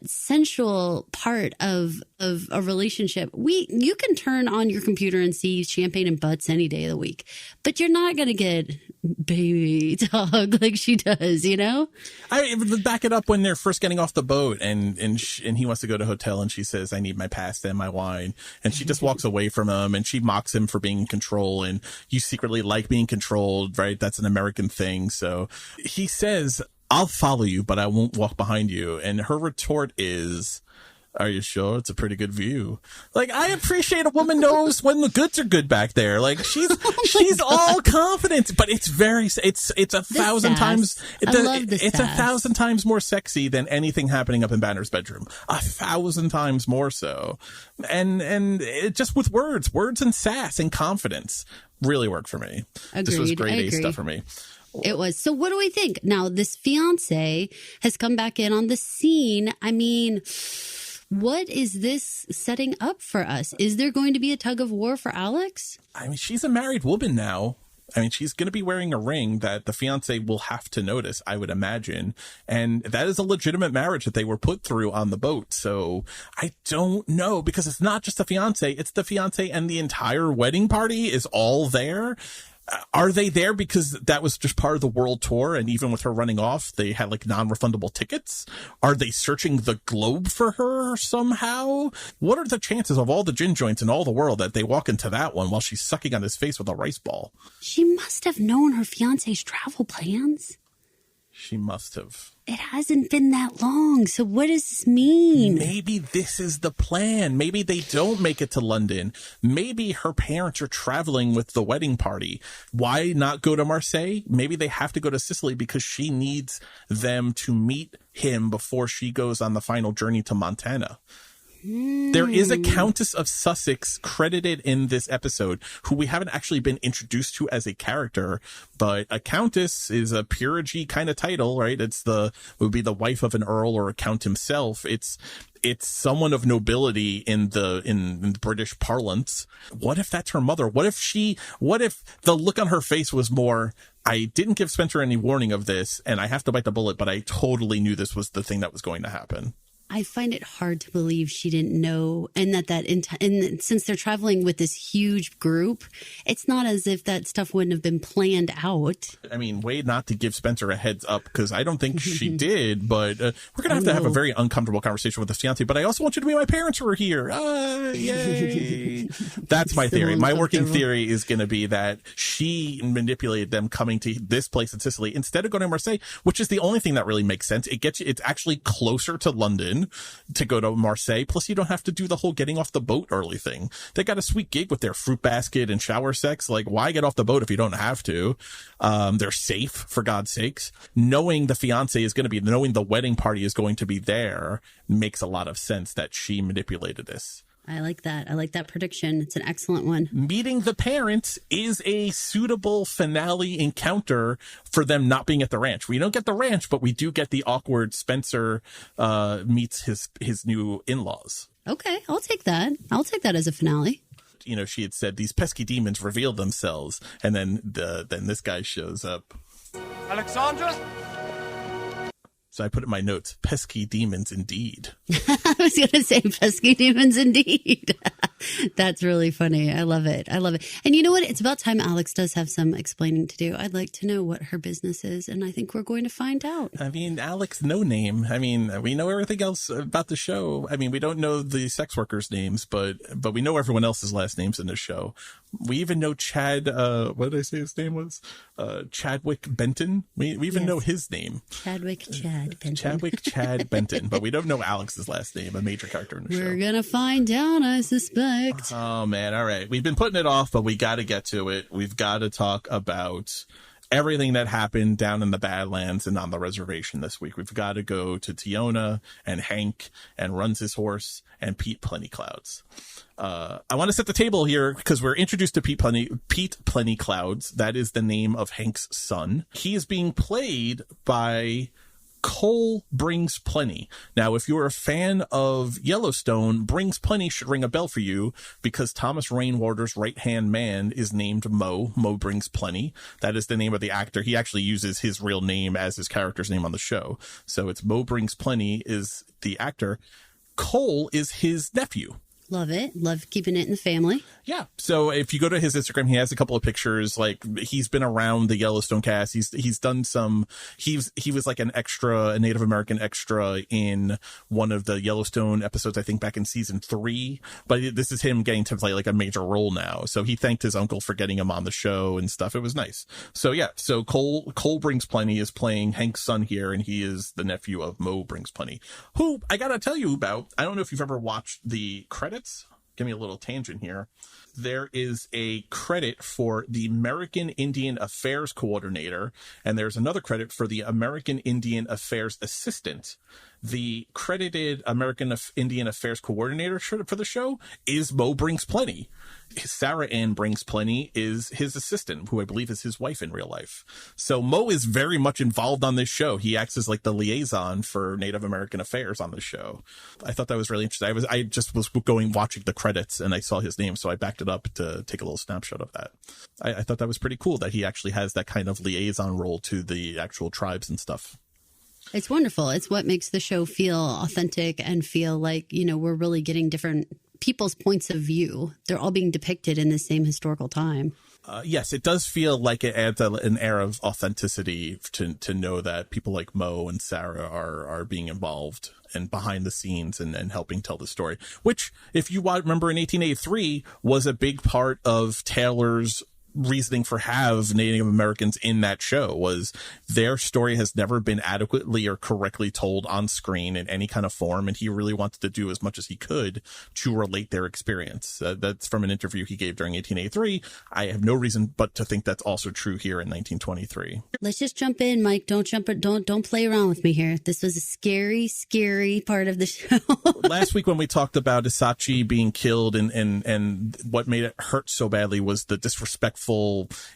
sensual part of a relationship. You can turn on your computer and see champagne and butts any day of the week, but you're not going to get baby talk like she does, I back it up when they're first getting off the boat and he wants to go to a hotel and she says, I need my pasta and my wine. And she just walks away from him and she mocks him for being in control. And you secretly like being controlled, right? That's an American thing. So he says, I'll follow you, but I won't walk behind you. And her retort is, are you sure? It's a pretty good view. Like, I appreciate a woman knows when the goods are good back there. Like, she's all confident, but it's a thousand times. It's 1,000 times more sexy than anything happening up in Banner's bedroom. 1,000 times more so. And it just with words and sass and confidence really worked for me. Agreed. This was grade A stuff for me. It was. So what do we think? Now, this fiance has come back in on the scene. I mean, what is this setting up for us? Is there going to be a tug of war for Alex? I mean, she's a married woman now. I mean, she's going to be wearing a ring that the fiance will have to notice, I would imagine. And that is a legitimate marriage that they were put through on the boat. So I don't know, because it's not just the fiance, it's the fiance and the entire wedding party is all there. Are they there because that was just part of the world tour? And even with her running off, they had like non-refundable tickets. Are they searching the globe for her somehow? What are the chances of all the gin joints in all the world that they walk into that one while she's sucking on his face with a rice ball? She must have known her fiance's travel plans. She must have. It hasn't been that long. So what does this mean? Maybe this is the plan. Maybe they don't make it to London. Maybe her parents are traveling with the wedding party. Why not go to Marseille? Maybe they have to go to Sicily because she needs them to meet him before she goes on the final journey to Montana. There is a Countess of Sussex credited in this episode who we haven't actually been introduced to as a character, but a countess is a peerage kind of title, right? It would be the wife of an earl or a count himself. It's someone of nobility in the British parlance. What if that's her mother? What if the look on her face was more, I didn't give Spencer any warning of this and I have to bite the bullet, but I totally knew this was the thing that was going to happen. I find it hard to believe she didn't know, and and since they're traveling with this huge group, it's not as if that stuff wouldn't have been planned out. I mean, way not to give Spencer a heads up, because I don't think she did, but we're going to have a very uncomfortable conversation with the fiance, but I also want you to be my parents who are here. Yay. That's my theory. My working theory is going to be that she manipulated them coming to this place in Sicily instead of going to Marseille, which is the only thing that really makes sense. It's actually closer to London to go to Marseille. Plus, you don't have to do the whole getting off the boat early thing. They got a sweet gig with their fruit basket and shower sex. Like, why get off the boat if you don't have to? They're safe, for God's sakes. Knowing the fiance is going to be, knowing the wedding party is going to be there makes a lot of sense that she manipulated this. I like that. I like that prediction. It's an excellent one. Meeting the parents is a suitable finale encounter for them not being at the ranch. We don't get the ranch, but we do get the awkward Spencer meets his new in-laws. Okay, I'll take that. I'll take that as a finale. You know, she had said these pesky demons revealed themselves, and then this guy shows up. Alexandra? So I put in my notes, pesky demons indeed. I was going to say pesky demons indeed. That's really funny. I love it. I love it. And you know what? It's about time Alex does have some explaining to do. I'd like to know what her business is, and I think we're going to find out. I mean, Alex, no name. I mean, we know everything else about the show. I mean, we don't know the sex workers' names, but we know everyone else's last names in the show. We even know Chad, what did I say his name was? Chadwick Benton. We even know his name. Chadwick Chad Benton. But we don't know Alex's last name, a major character in the show. We're going to find out, I suspect. Oh, man. All right. We've been putting it off, but we got to get to it. We've got to talk about everything that happened down in the Badlands and on the reservation this week. We've got to go to Tiona and Hank and Runs His Horse and Pete Plentyclouds. I want to set the table here because we're introduced to Pete Plentyclouds. That is the name of Hank's son. He is being played by Cole Brings Plenty. Now, if you're a fan of Yellowstone, Brings Plenty should ring a bell for you because Thomas Rainwater's right-hand man is named Mo. Mo Brings Plenty. That is the name of the actor. He actually uses his real name as his character's name on the show. So it's Mo Brings Plenty is the actor. Cole is his nephew. Love it. Love keeping it in the family. Yeah. So if you go to his Instagram, he has a couple of pictures. Like he's been around the Yellowstone cast. He's done some. He was like an extra, a Native American extra in one of the Yellowstone episodes, I think back in season 3. But this is him getting to play like a major role now. So he thanked his uncle for getting him on the show and stuff. It was nice. So yeah. So Cole Brings Plenty is playing Hank's son here, and he is the nephew of Mo Brings Plenty, who I gotta tell you about. I don't know if you've ever watched the credits. Give me a little tangent here. There is a credit for the American Indian Affairs Coordinator, and there's another credit for the American Indian Affairs Assistant. The credited American Indian Affairs Coordinator for the show is Mo Brings Plenty. Sarah Ann Brings Plenty is his assistant, who I believe is his wife in real life. So Mo is very much involved on this show. He acts as like the liaison for Native American affairs on the show. I thought that was really interesting. I just was watching the credits and I saw his name, so I backed it up to take a little snapshot of that. I thought that was pretty cool that he actually has that kind of liaison role to the actual tribes and stuff. It's wonderful. It's what makes the show feel authentic and feel like, we're really getting different people's points of view. They're all being depicted in the same historical time. Yes, it does feel like it adds an air of authenticity to know that people like Mo and Sarah are being involved and behind the scenes and helping tell the story, which, if you remember in 1883, was a big part of Taylor's reasoning for have Native Americans in that show. Was their story has never been adequately or correctly told on screen in any kind of form, and he really wanted to do as much as he could to relate their experience. That's from an interview he gave during 1883. I have no reason but to think that's also true here in 1923. Let's just jump in, Mike. Don't play around with me here. This was a scary part of the show. Last week when we talked about Isachi being killed and what made it hurt so badly was the disrespectful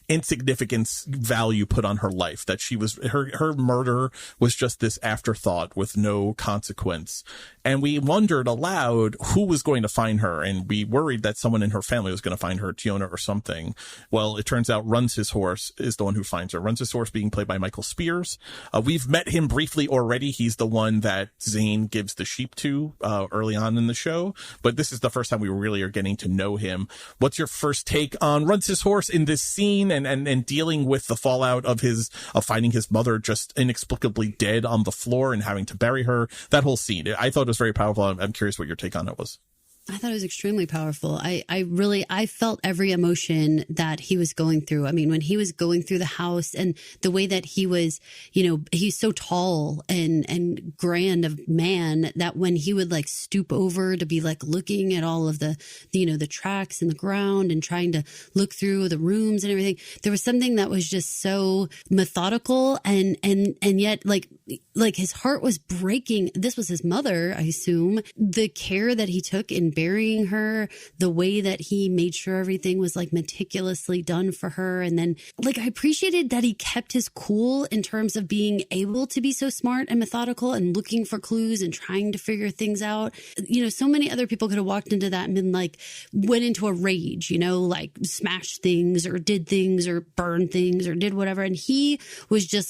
insignificance value put on her life, that she was her murder was just this afterthought with no consequence. And we wondered aloud who was going to find her, and we worried that someone in her family was going to find her, Tiona or something. Well, it turns out Runs His Horse is the one who finds her. Runs His Horse being played by Michael Spears. We've met him briefly already. He's the one that Zane gives the sheep to early on in the show, but this is the first time we really are getting to know him. What's your first take on Runs His Horse in this scene and dealing with the fallout of finding his mother just inexplicably dead on the floor and having to bury her? That whole scene, I thought it was very powerful. I'm curious what your take on it was. I thought it was extremely powerful. I felt every emotion that he was going through. I mean, when he was going through the house and the way that he was, he's so tall and grand of man that when he would like stoop over to be like looking at all of the tracks in the ground and trying to look through the rooms and everything, there was something that was just so methodical and yet like his heart was breaking. This was his mother, I assume. The care that he took in burying her, the way that he made sure everything was like meticulously done for her. And then like I appreciated that he kept his cool in terms of being able to be so smart and methodical and looking for clues and trying to figure things out. So many other people could have walked into that and been like, went into a rage, like smashed things or did things or burned things or did whatever. And he was just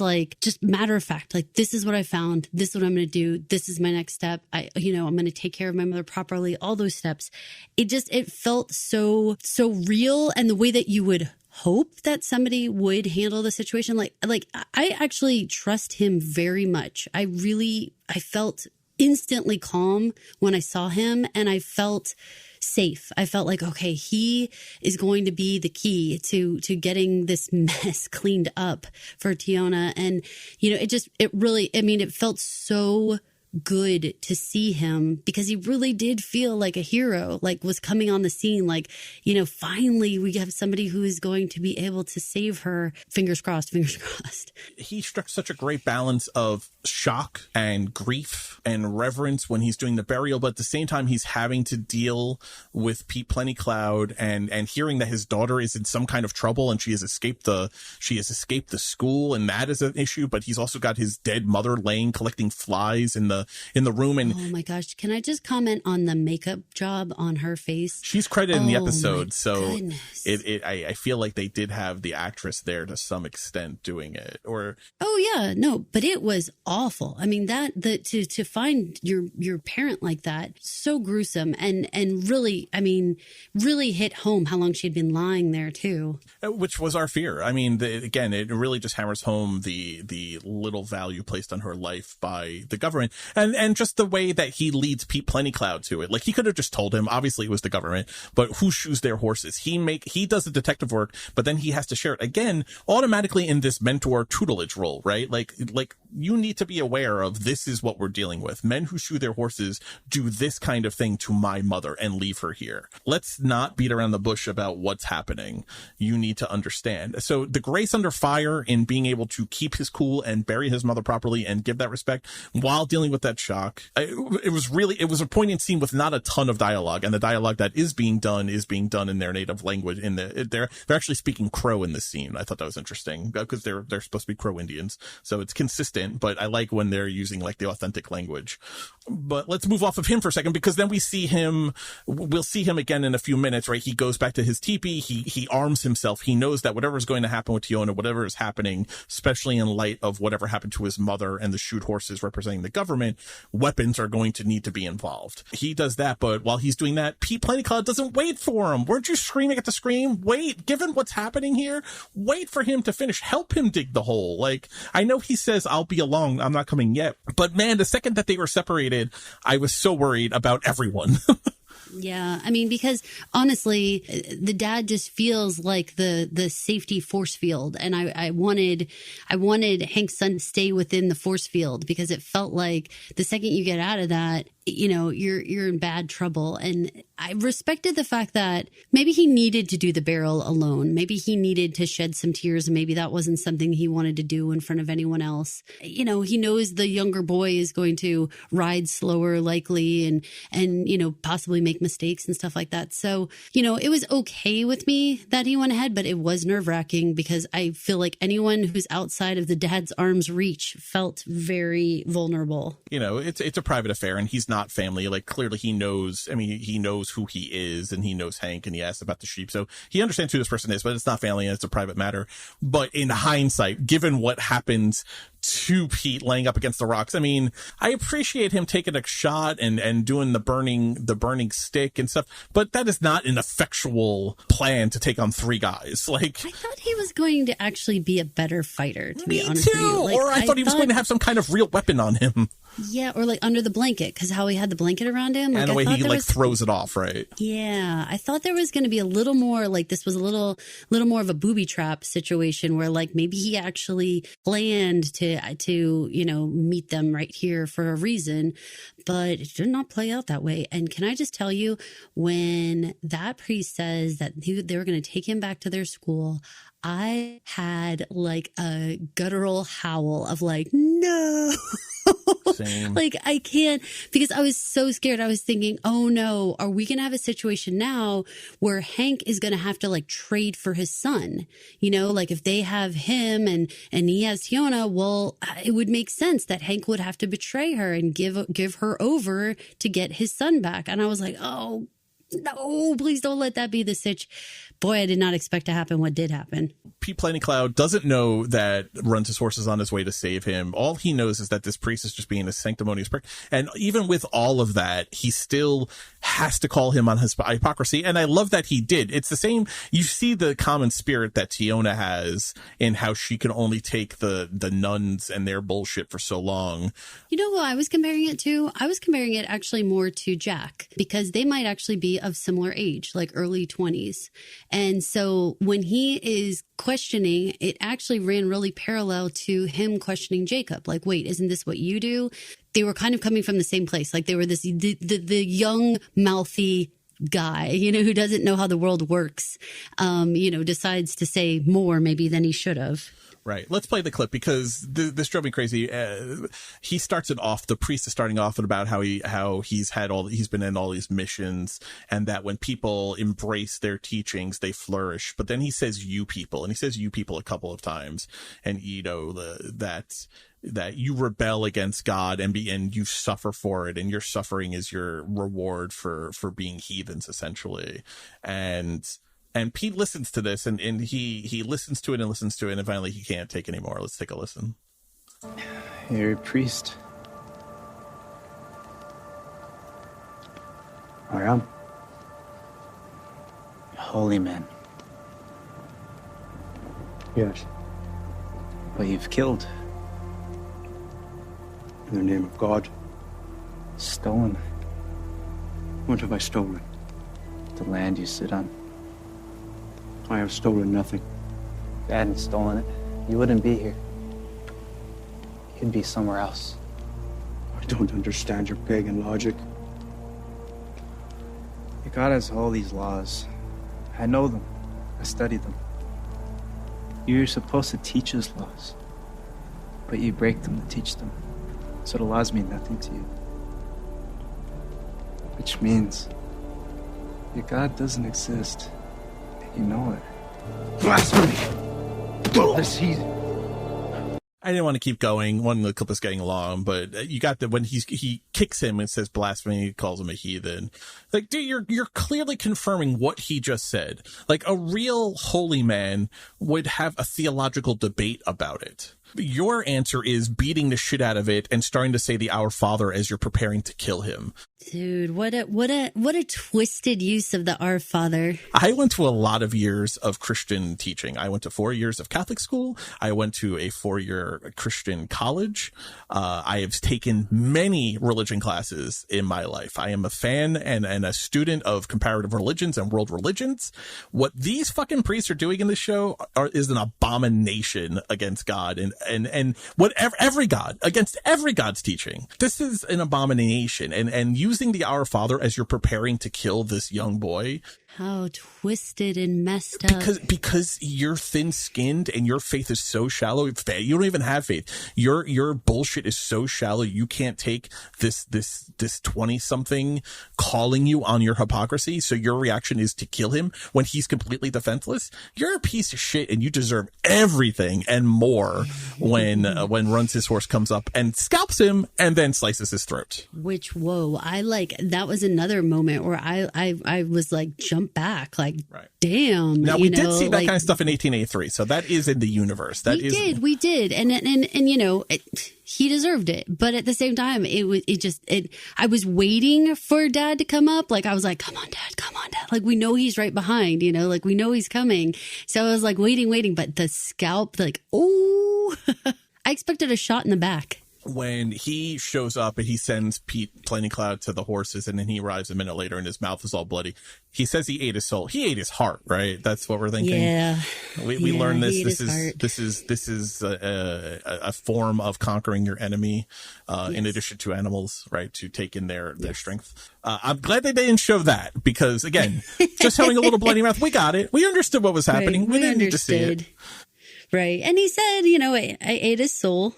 matter of fact, like, this is what I found. This is what I'm going to do. This is my next step. I'm going to take care of my mother properly. All those steps. It felt so real, and the way that you would hope that somebody would handle the situation. Like I actually trust him very much. I felt instantly calm when I saw him, and I felt safe. I felt like, okay, he is going to be the key to getting this mess cleaned up for Tiona. And, it really, it felt so good to see him because he really did feel like a hero, like was coming on the scene. Like, you know, finally we have somebody who is going to be able to save her. Fingers crossed, fingers crossed. He struck such a great balance of shock and grief and reverence when he's doing the burial, but at the same time he's having to deal with Pete Plentycloud and hearing that his daughter is in some kind of trouble and she has escaped the school, and that is an issue. But he's also got his dead mother collecting flies in the room. And oh my gosh, can I just comment on the makeup job on her face? She's credited in the episode, so goodness. I feel like they did have the actress there to some extent doing it. Or but it was awful. I mean, to find your parent like that, so gruesome, and really, I mean, really hit home how long she had been lying there too, which was our fear. I mean, again, it really just hammers home the little value placed on her life by the government, and just the way that he leads Pete Plentycloud to it. Like, he could have just told him, obviously it was the government, but who shoes their horses? He does the detective work, but then he has to share it again, automatically in this mentor tutelage role, right? Like you need to be aware of, this is what we're dealing with. Men who shoe their horses do this kind of thing to my mother and leave her here. Let's not beat around the bush about what's happening. You need to understand. So the grace under fire in being able to keep his cool and bury his mother properly and give that respect while dealing with that shock. It was a poignant scene with not a ton of dialogue, and the dialogue that is being done in their native language. They're actually speaking Crow in this scene. I thought that was interesting because they're supposed to be Crow Indians, so it's consistent. But I like when they're using like the authentic language. But let's move off of him for a second, because then we'll see him again in a few minutes, right? He goes back to his teepee. He arms himself. He knows that whatever is going to happen with Tiona, whatever is happening, especially in light of whatever happened to his mother and the shoot horses representing the government, weapons are going to need to be involved. He does that, but while he's doing that, Pete Plentycloud doesn't wait for him. Weren't you screaming at the scream? Wait, given what's happening here, wait for him to finish. Help him dig the hole. Like, I know he says, I'll be along, I'm not coming yet. But man, the second that they were separated, I was so worried about everyone. Yeah, I mean, because honestly, the dad just feels like the safety force field, and I wanted Hank's son to stay within the force field, because it felt like the second you get out of that, you know, you're in bad trouble. And I respected the fact that maybe he needed to do the burial alone. Maybe he needed to shed some tears, and maybe that wasn't something he wanted to do in front of anyone else. You know, he knows the younger boy is going to ride slower, likely, and you know, possibly make mistakes and stuff like that. So, you know, it was okay with me that he went ahead, but it was nerve-wracking, because I feel like anyone who's outside of the dad's arm's reach felt very vulnerable. You know, it's a private affair, and he's not family. Like, clearly he knows, I mean, he knows who he is, and he knows Hank, and he asks about the sheep. So he understands who this person is, but it's not family, and it's a private matter. But in hindsight, given what happens to Pete laying up against the rocks, I mean, I appreciate him taking a shot and doing the burning stick and stuff, but that is not an effectual plan to take on three guys. Like, I thought he was going to actually be a better fighter, to be honest with you. Like, or I thought he was going to have some kind of real weapon on him. Yeah, or like under the blanket, because how he had the blanket around him. Like, and the way he like throws it off, right? Yeah, I thought there was going to be a little more, like, this was a little more of a booby trap situation, where like maybe he actually planned to you know, meet them right here for a reason, but it did not play out that way. And can I just tell you, when that priest says that they were going to take him back to their school, I had like a guttural howl of like, no. Same. Like, I can't, because I was so scared. I was thinking, oh no, are we going to have a situation now where Hank is going to have to like trade for his son? You know, like if they have him and he has Tiona, well, it would make sense that Hank would have to betray her and give her over to get his son back. And I was like, oh no, please don't let that be the sitch. Boy, I did not expect to happen what did happen. Pete Plentycloud doesn't know that runs his horses on his way to save him. All he knows is that this priest is just being a sanctimonious prick. And even with all of that, he still has to call him on his hypocrisy. And I love that he did. It's the same. You see the common spirit that Tiona has in how she can only take the nuns and their bullshit for so long. You know who I was comparing it to? I was comparing it actually more to Jack, because they might actually be of similar age, like early 20s. And so when he is questioning, it actually ran really parallel to him questioning Jacob. Like, wait, isn't this what you do? They were kind of coming from the same place. Like they were the young, mouthy guy, who doesn't know how the world works, decides to say more maybe than he should have. Right. Let's play the clip because this drove me crazy. He starts it off. The priest is starting off about how he's been in all these missions, and that when people embrace their teachings, they flourish. But then he says "you people," and he says "you people" a couple of times, and that you rebel against God and you suffer for it, and your suffering is your reward for being heathens, essentially. And Pete listens to this, and he listens to it and listens to it, and finally he can't take anymore. Let's take a listen. You're a priest. I am. A holy man. Yes. But you've killed. In the name of God. Stolen. What have I stolen? The land you sit on. I have stolen nothing. If you hadn't stolen it, you wouldn't be here. You'd be somewhere else. I don't understand your pagan logic. God has all these laws. I know them. I study them. You're supposed to teach his laws, but you break them to teach them. So the laws mean nothing to you. Which means your God doesn't exist. You know it. Blasphemy! Godless heathen! I didn't want to keep going. One, the clip is getting long, but you got that when he kicks him and says blasphemy, he calls him a heathen. Like, dude, you're clearly confirming what he just said. Like, a real holy man would have a theological debate about it. Your answer is beating the shit out of it and starting to say the Our Father as you're preparing to kill him. Dude, what a twisted use of the Our Father. I went to a lot of years of Christian teaching. I went to 4 years of Catholic school. I went to a 4-year Christian college. I have taken many religion classes in my life. I am a fan and a student of comparative religions and world religions. What these fucking priests are doing in this show is an abomination against God and whatever, every God, against every God's teaching. This is an abomination. And using the Our Father as you're preparing to kill this young boy. How twisted and messed up. Because you're thin-skinned and your faith is so shallow. You don't even have faith. Your bullshit is so shallow. You can't take this 20-something calling you on your hypocrisy. So your reaction is to kill him when he's completely defenseless. You're a piece of shit and you deserve everything and more when Runs His Horse comes up and scalps him and then slices his throat. Which, whoa, that was another moment where I was like, jump back, like, right. Damn. Now we did see that kind of stuff in 1883, so that is in the universe. We did, and he deserved it. But at the same time, I was waiting for Dad to come up. Like I was like, come on, Dad. Like we know he's right behind, like we know he's coming. So I was like waiting, but the scalp, like, oh, I expected a shot in the back. When he shows up and he sends Pete Plainy Cloud to the horses, and then he arrives a minute later and his mouth is all bloody. He says he ate his soul. He ate his heart, right? That's what we're thinking. Yeah. We learned this. This is a form of conquering your enemy, in addition to animals, right? To take in their strength. I'm glad they didn't show that because again, just having a little bloody mouth, we got it. We understood what was happening. Right. We didn't need to see it. Right. And he said, I ate his soul.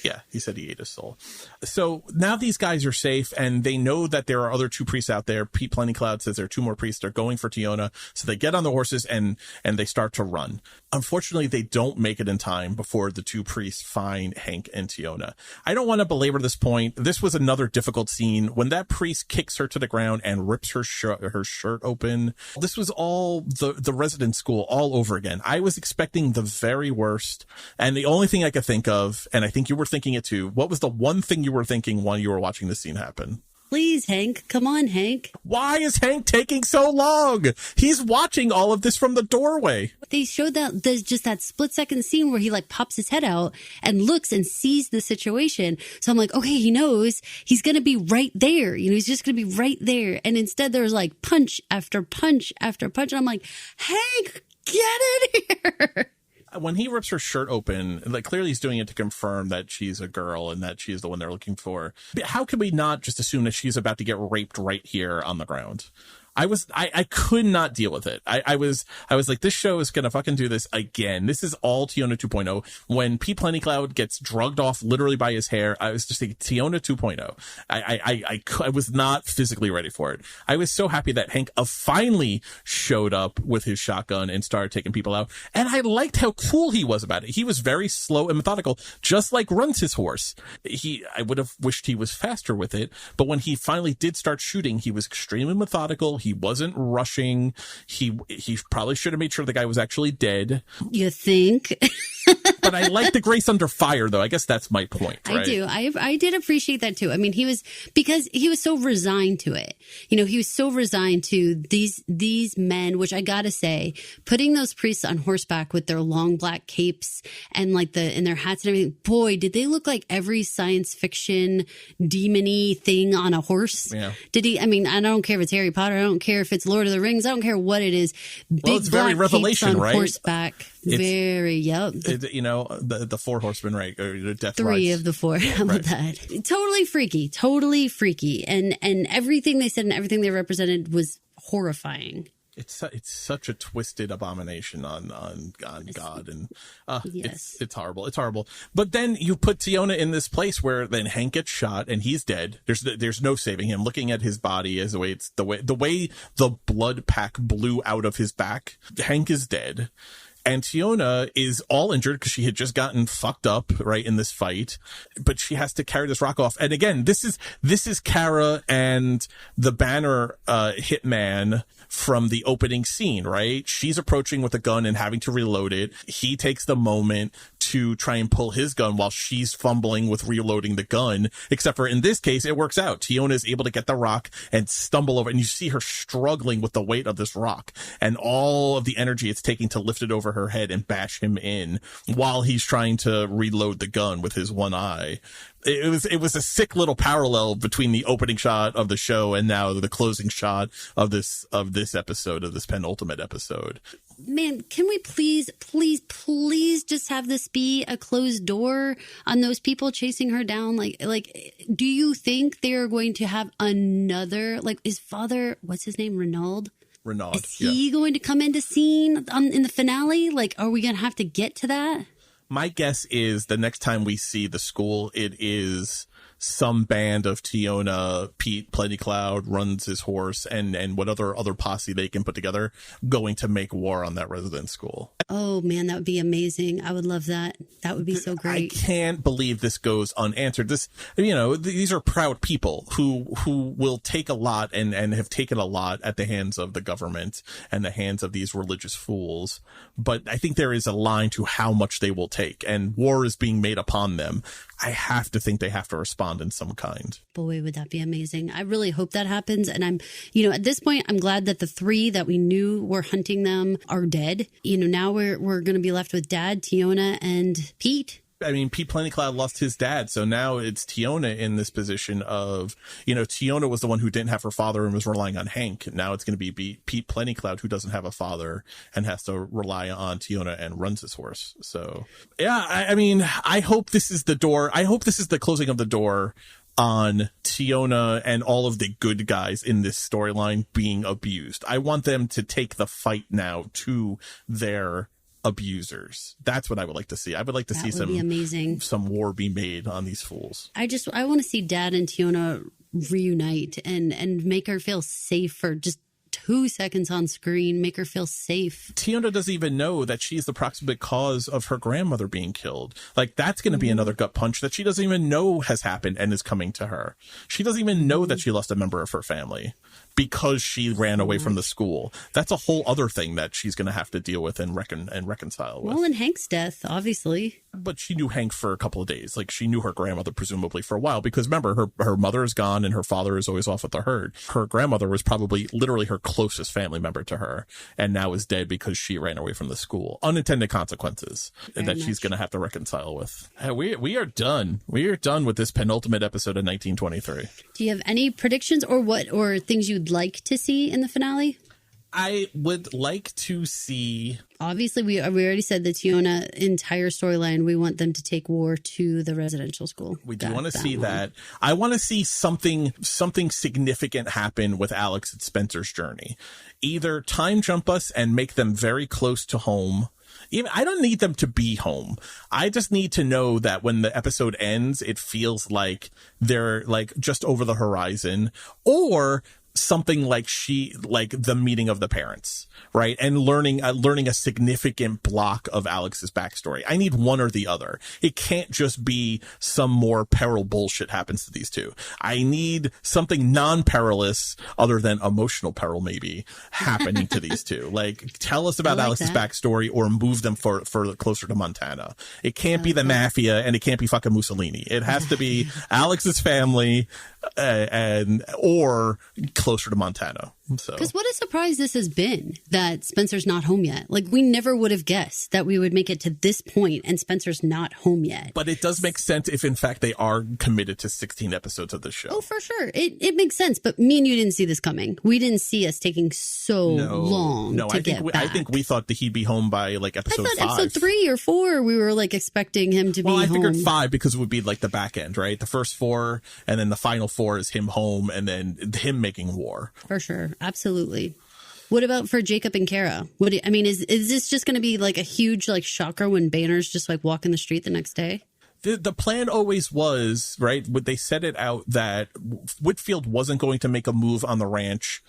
Yeah, he said he ate his soul. So now these guys are safe, and they know that there are other 2 priests out there. Pete Plainy Cloud says there are 2 more priests. They're going for Tiona. So they get on the horses and they start to run. Unfortunately, they don't make it in time before the 2 priests find Hank and Tiona. I don't want to belabor this point. This was another difficult scene. When that priest kicks her to the ground and rips her shirt open, this was all the resident school all over again. I was expecting the very worst. And the only thing I could think of, and I think you were thinking it too, what was the one thing you were thinking while you were watching this scene happen? Please, Hank. Come on, Hank. Why is Hank taking so long? He's watching all of this from the doorway. They showed that there's just that split second scene where he like pops his head out and looks and sees the situation. So I'm like, okay, he knows he's going to be right there. You know, he's just going to be right there. And instead there's like punch after punch after punch. And I'm like, Hank, get in here. When he rips her shirt open, like clearly he's doing it to confirm that she's a girl and that she's the one they're looking for. How can we not just assume that she's about to get raped right here on the ground? I could not deal with it. I was like, this show is going to fucking do this again. This is all Tiona 2.0. When Pete Plentycloud gets drugged off literally by his hair, I was just thinking Tiona 2.0. I was not physically ready for it. I was so happy that Hank I showed up with his shotgun and started taking people out. And I liked how cool he was about it. He was very slow and methodical, just like runs his horse. I would have wished he was faster with it. But when he finally did start shooting, he was extremely methodical. He wasn't rushing. He probably should have made sure the guy was actually dead. You think? But I like the grace under fire, though. I guess that's my point. Right? I do. I did appreciate that, too. I mean, because he was so resigned to it. You know, he was so resigned to these men, which I gotta say, putting those priests on horseback with their long black capes and like in their hats and everything. Boy, did they look like every science fiction demon-y thing on a horse. Yeah. Did he? I mean, I don't care if it's Harry Potter. I don't care if it's Lord of the Rings. I don't care what it is. Well, it's very Revelation, capes on right? Horseback. Yep. You know, the four horsemen, right? Or the death Three rides. of the four. How about that? Totally freaky. And everything they said and everything they represented was horrifying. It's such a twisted abomination on God, and yes. it's horrible. It's horrible. But then you put Tiona in this place where then Hank gets shot and he's dead. There's no saving him. Looking at his body as the way the blood pack blew out of his back, Hank is dead. And Tiona is all injured because she had just gotten fucked up, right, in this fight. But she has to carry this rock off. And again, this is Kara and the Banner hitman from the opening scene, right? She's approaching with a gun and having to reload it. He takes the moment to try and pull his gun while she's fumbling with reloading the gun. Except for in this case, it works out. Tiona is able to get the rock and stumble over, and you see her struggling with the weight of this rock and all of the energy it's taking to lift it over her head and bash him in while he's trying to reload the gun with his one eye. It was a sick little parallel between the opening shot of the show and now the closing shot of this episode, of this penultimate episode. Man, can we please just have this be a closed door on those people chasing her down? Like, do you think they're going to have another, like, his father, what's his name? Renaud? Is he going to come into scene in the finale? Like, are we going to have to get to that? My guess is the next time we see the school, it is some band of Tiona, Pete Plentycloud runs his horse, and what other posse they can put together going to make war on that resident school. Oh man, that would be amazing. I would love that. That would be so great. I can't believe this goes unanswered. These are proud people who will take a lot and have taken a lot at the hands of the government and the hands of these religious fools. But I think there is a line to how much they will take, and war is being made upon them. I have to think they have to respond in some kind. Boy, would that be amazing. I really hope that happens. And I'm, at this point, I'm glad that the three that we knew were hunting them are dead. Now we're going to be left with Dad, Tiona, and Pete. I mean, Pete Plentycloud lost his dad, so now it's Tiona in this position of, Tiona was the one who didn't have her father and was relying on Hank. Now it's going to be Pete Plentycloud who doesn't have a father and has to rely on Tiona and runs his horse. So, yeah, I mean, I hope this is the door. I hope this is the closing of the door on Tiona and all of the good guys in this storyline being abused. I want them to take the fight now to their abusers. That's what I would like to see. I would like to see some war be made on these fools. I want to see Dad and Tiona reunite and make her feel safe for just 2 seconds on screen, make her feel safe. Tiona doesn't even know that she's the proximate cause of her grandmother being killed. Like, that's going to be another gut punch that she doesn't even know has happened and is coming to her. She doesn't even know that she lost a member of her family. because she ran away from the school. That's a whole other thing that she's going to have to deal with and reconcile with. Well, and Hank's death, obviously. But she knew Hank for a couple of days. Like, she knew her grandmother presumably for a while, because remember, her mother is gone and her father is always off with the herd. Her grandmother was probably literally her closest family member to her, and now is dead because she ran away from the school. Unintended consequences that she's going to have to reconcile with. We are done. We are done with this penultimate episode of 1923. Do you have any predictions or things you'd like to see in the finale? I would like to see... Obviously, we already said the Tiona entire storyline, we want them to take war to the residential school. We do want to see that. I want to see something significant happen with Alex and Spencer's journey. Either time jump us and make them very close to home. Even I don't need them to be home. I just need to know that when the episode ends, it feels like they're like just over the horizon, or something like the meeting of the parents, right? And learning a significant block of Alex's backstory. I need one or the other. It can't just be some more peril bullshit happens to these two. I need something non-perilous other than emotional peril maybe happening to these two. Like, tell us about Alex's backstory or move them further closer to Montana. It can't be the mafia and it can't be fucking Mussolini. It has to be Alex's family or closer to Montana. So, because what a surprise this has been that Spencer's not home yet. Like, we never would have guessed that we would make it to this point and Spencer's not home yet. But it does make sense if, in fact, they are committed to 16 episodes of the show. Oh, for sure. It makes sense. But me and you didn't see this coming. We didn't see us taking so long to get back. I think we thought that he'd be home by like episode 5. Episode 3 or 4, we were like expecting him to be home. Well, I figured 5 because it would be like the back end, right? The first 4 and then the final 4 is him home and then him making war. For sure. Absolutely. What about for Jacob and Kara? Is this just going to be like a huge like shocker when Banner's just like walking the street the next day? The plan always was, right, they set it out that Whitfield wasn't going to make a move on the ranch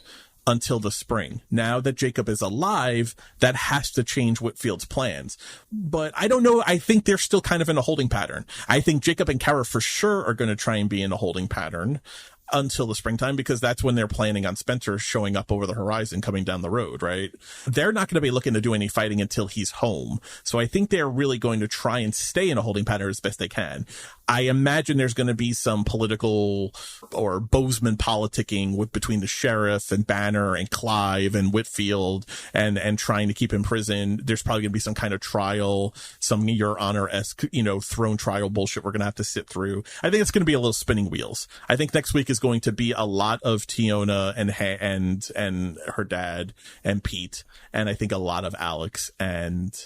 until the spring. Now that Jacob is alive, that has to change Whitfield's plans. But I don't know. I think they're still kind of in a holding pattern. I think Jacob and Kara for sure are going to try and be in a holding pattern until the springtime, because that's when they're planning on Spencer showing up over the horizon coming down the road, right? They're not going to be looking to do any fighting until he's home. So I think they're really going to try and stay in a holding pattern as best they can. I imagine there's going to be some political or Bozeman politicking between the sheriff and Banner and Clive and Whitfield and trying to keep him in prison. There's probably going to be some kind of trial, some Your Honor-esque, throne trial bullshit we're going to have to sit through. I think it's going to be a little spinning wheels. I think next week is going to be a lot of Tiona and her dad and Pete, and I think a lot of Alex and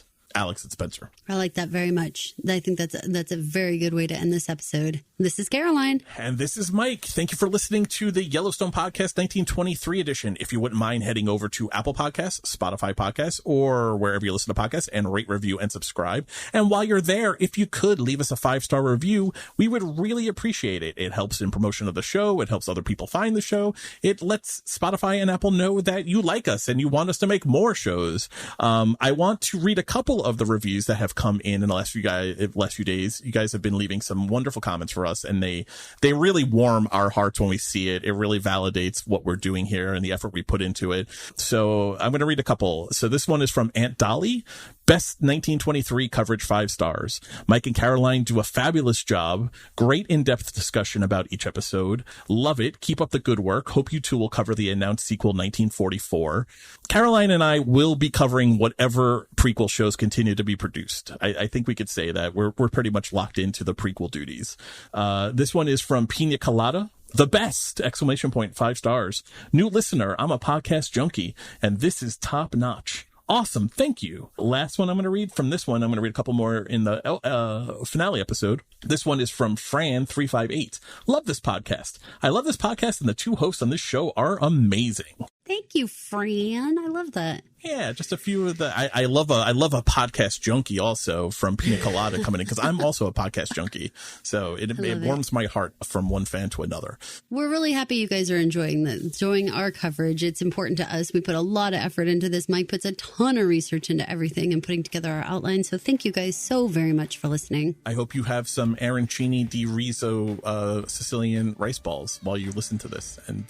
Spencer. I like that very much. I think that's a very good way to end this episode. This is Caroline. And this is Mike. Thank you for listening to the Yellowstone Podcast 1923 edition. If you wouldn't mind heading over to Apple Podcasts, Spotify Podcasts, or wherever you listen to podcasts and rate, review, and subscribe. And while you're there, if you could leave us a 5-star review, we would really appreciate it. It helps in promotion of the show. It helps other people find the show. It lets Spotify and Apple know that you like us and you want us to make more shows. I want to read a couple of the reviews that have come in the last few days. You guys have been leaving some wonderful comments for us, and they really warm our hearts when we see it. It really validates what we're doing here and the effort we put into it. So I'm going to read a couple. So this one is from Aunt Dolly. Best 1923 coverage, 5 stars. Mike and Caroline do a fabulous job. Great in-depth discussion about each episode. Love it. Keep up the good work. Hope you two will cover the announced sequel 1944. Caroline and I will be covering whatever prequel shows continue to be produced. I think we could say that we're pretty much locked into the prequel duties. This one is from Pina Colada. The best! 5 stars. New listener. I'm a podcast junkie, and this is top notch. Awesome. Thank you. Last one I'm going to read. From this one, I'm going to read a couple more in the finale episode. This one is from Fran358. Love this podcast. I love this podcast, and the 2 hosts on this show are amazing. Thank you, Fran. I love that. Yeah, just a few of the. I love a podcast junkie also from Pina Colada coming in, because I'm also a podcast junkie. So it warms my heart from one fan to another. We're really happy you guys are enjoying our coverage. It's important to us. We put a lot of effort into this. Mike puts a ton of research into everything and putting together our outline. So thank you guys so very much for listening. I hope you have some arancini di riso Sicilian rice balls while you listen to this, and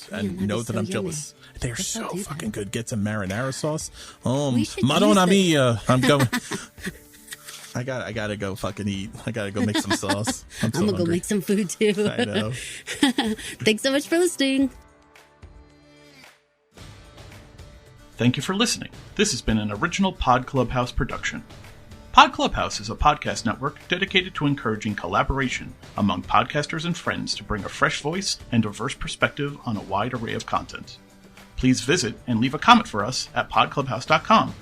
know that I'm jealous. They're so fucking good. Get some marinara sauce. Madonna mia. I'm going. I gotta go fucking eat. I gotta go make some sauce. I'm gonna go make some food too. I know. Thanks so much for listening. Thank you for listening. This has been an original Pod Clubhouse production. Pod Clubhouse is a podcast network dedicated to encouraging collaboration among podcasters and friends to bring a fresh voice and diverse perspective on a wide array of content. Please visit and leave a comment for us at podclubhouse.com.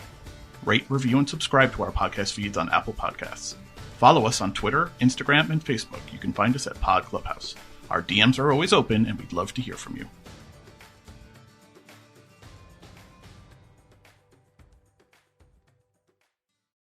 Rate, review, and subscribe to our podcast feeds on Apple Podcasts. Follow us on Twitter, Instagram, and Facebook. You can find us at Pod Clubhouse. Our DMs are always open, and we'd love to hear from you.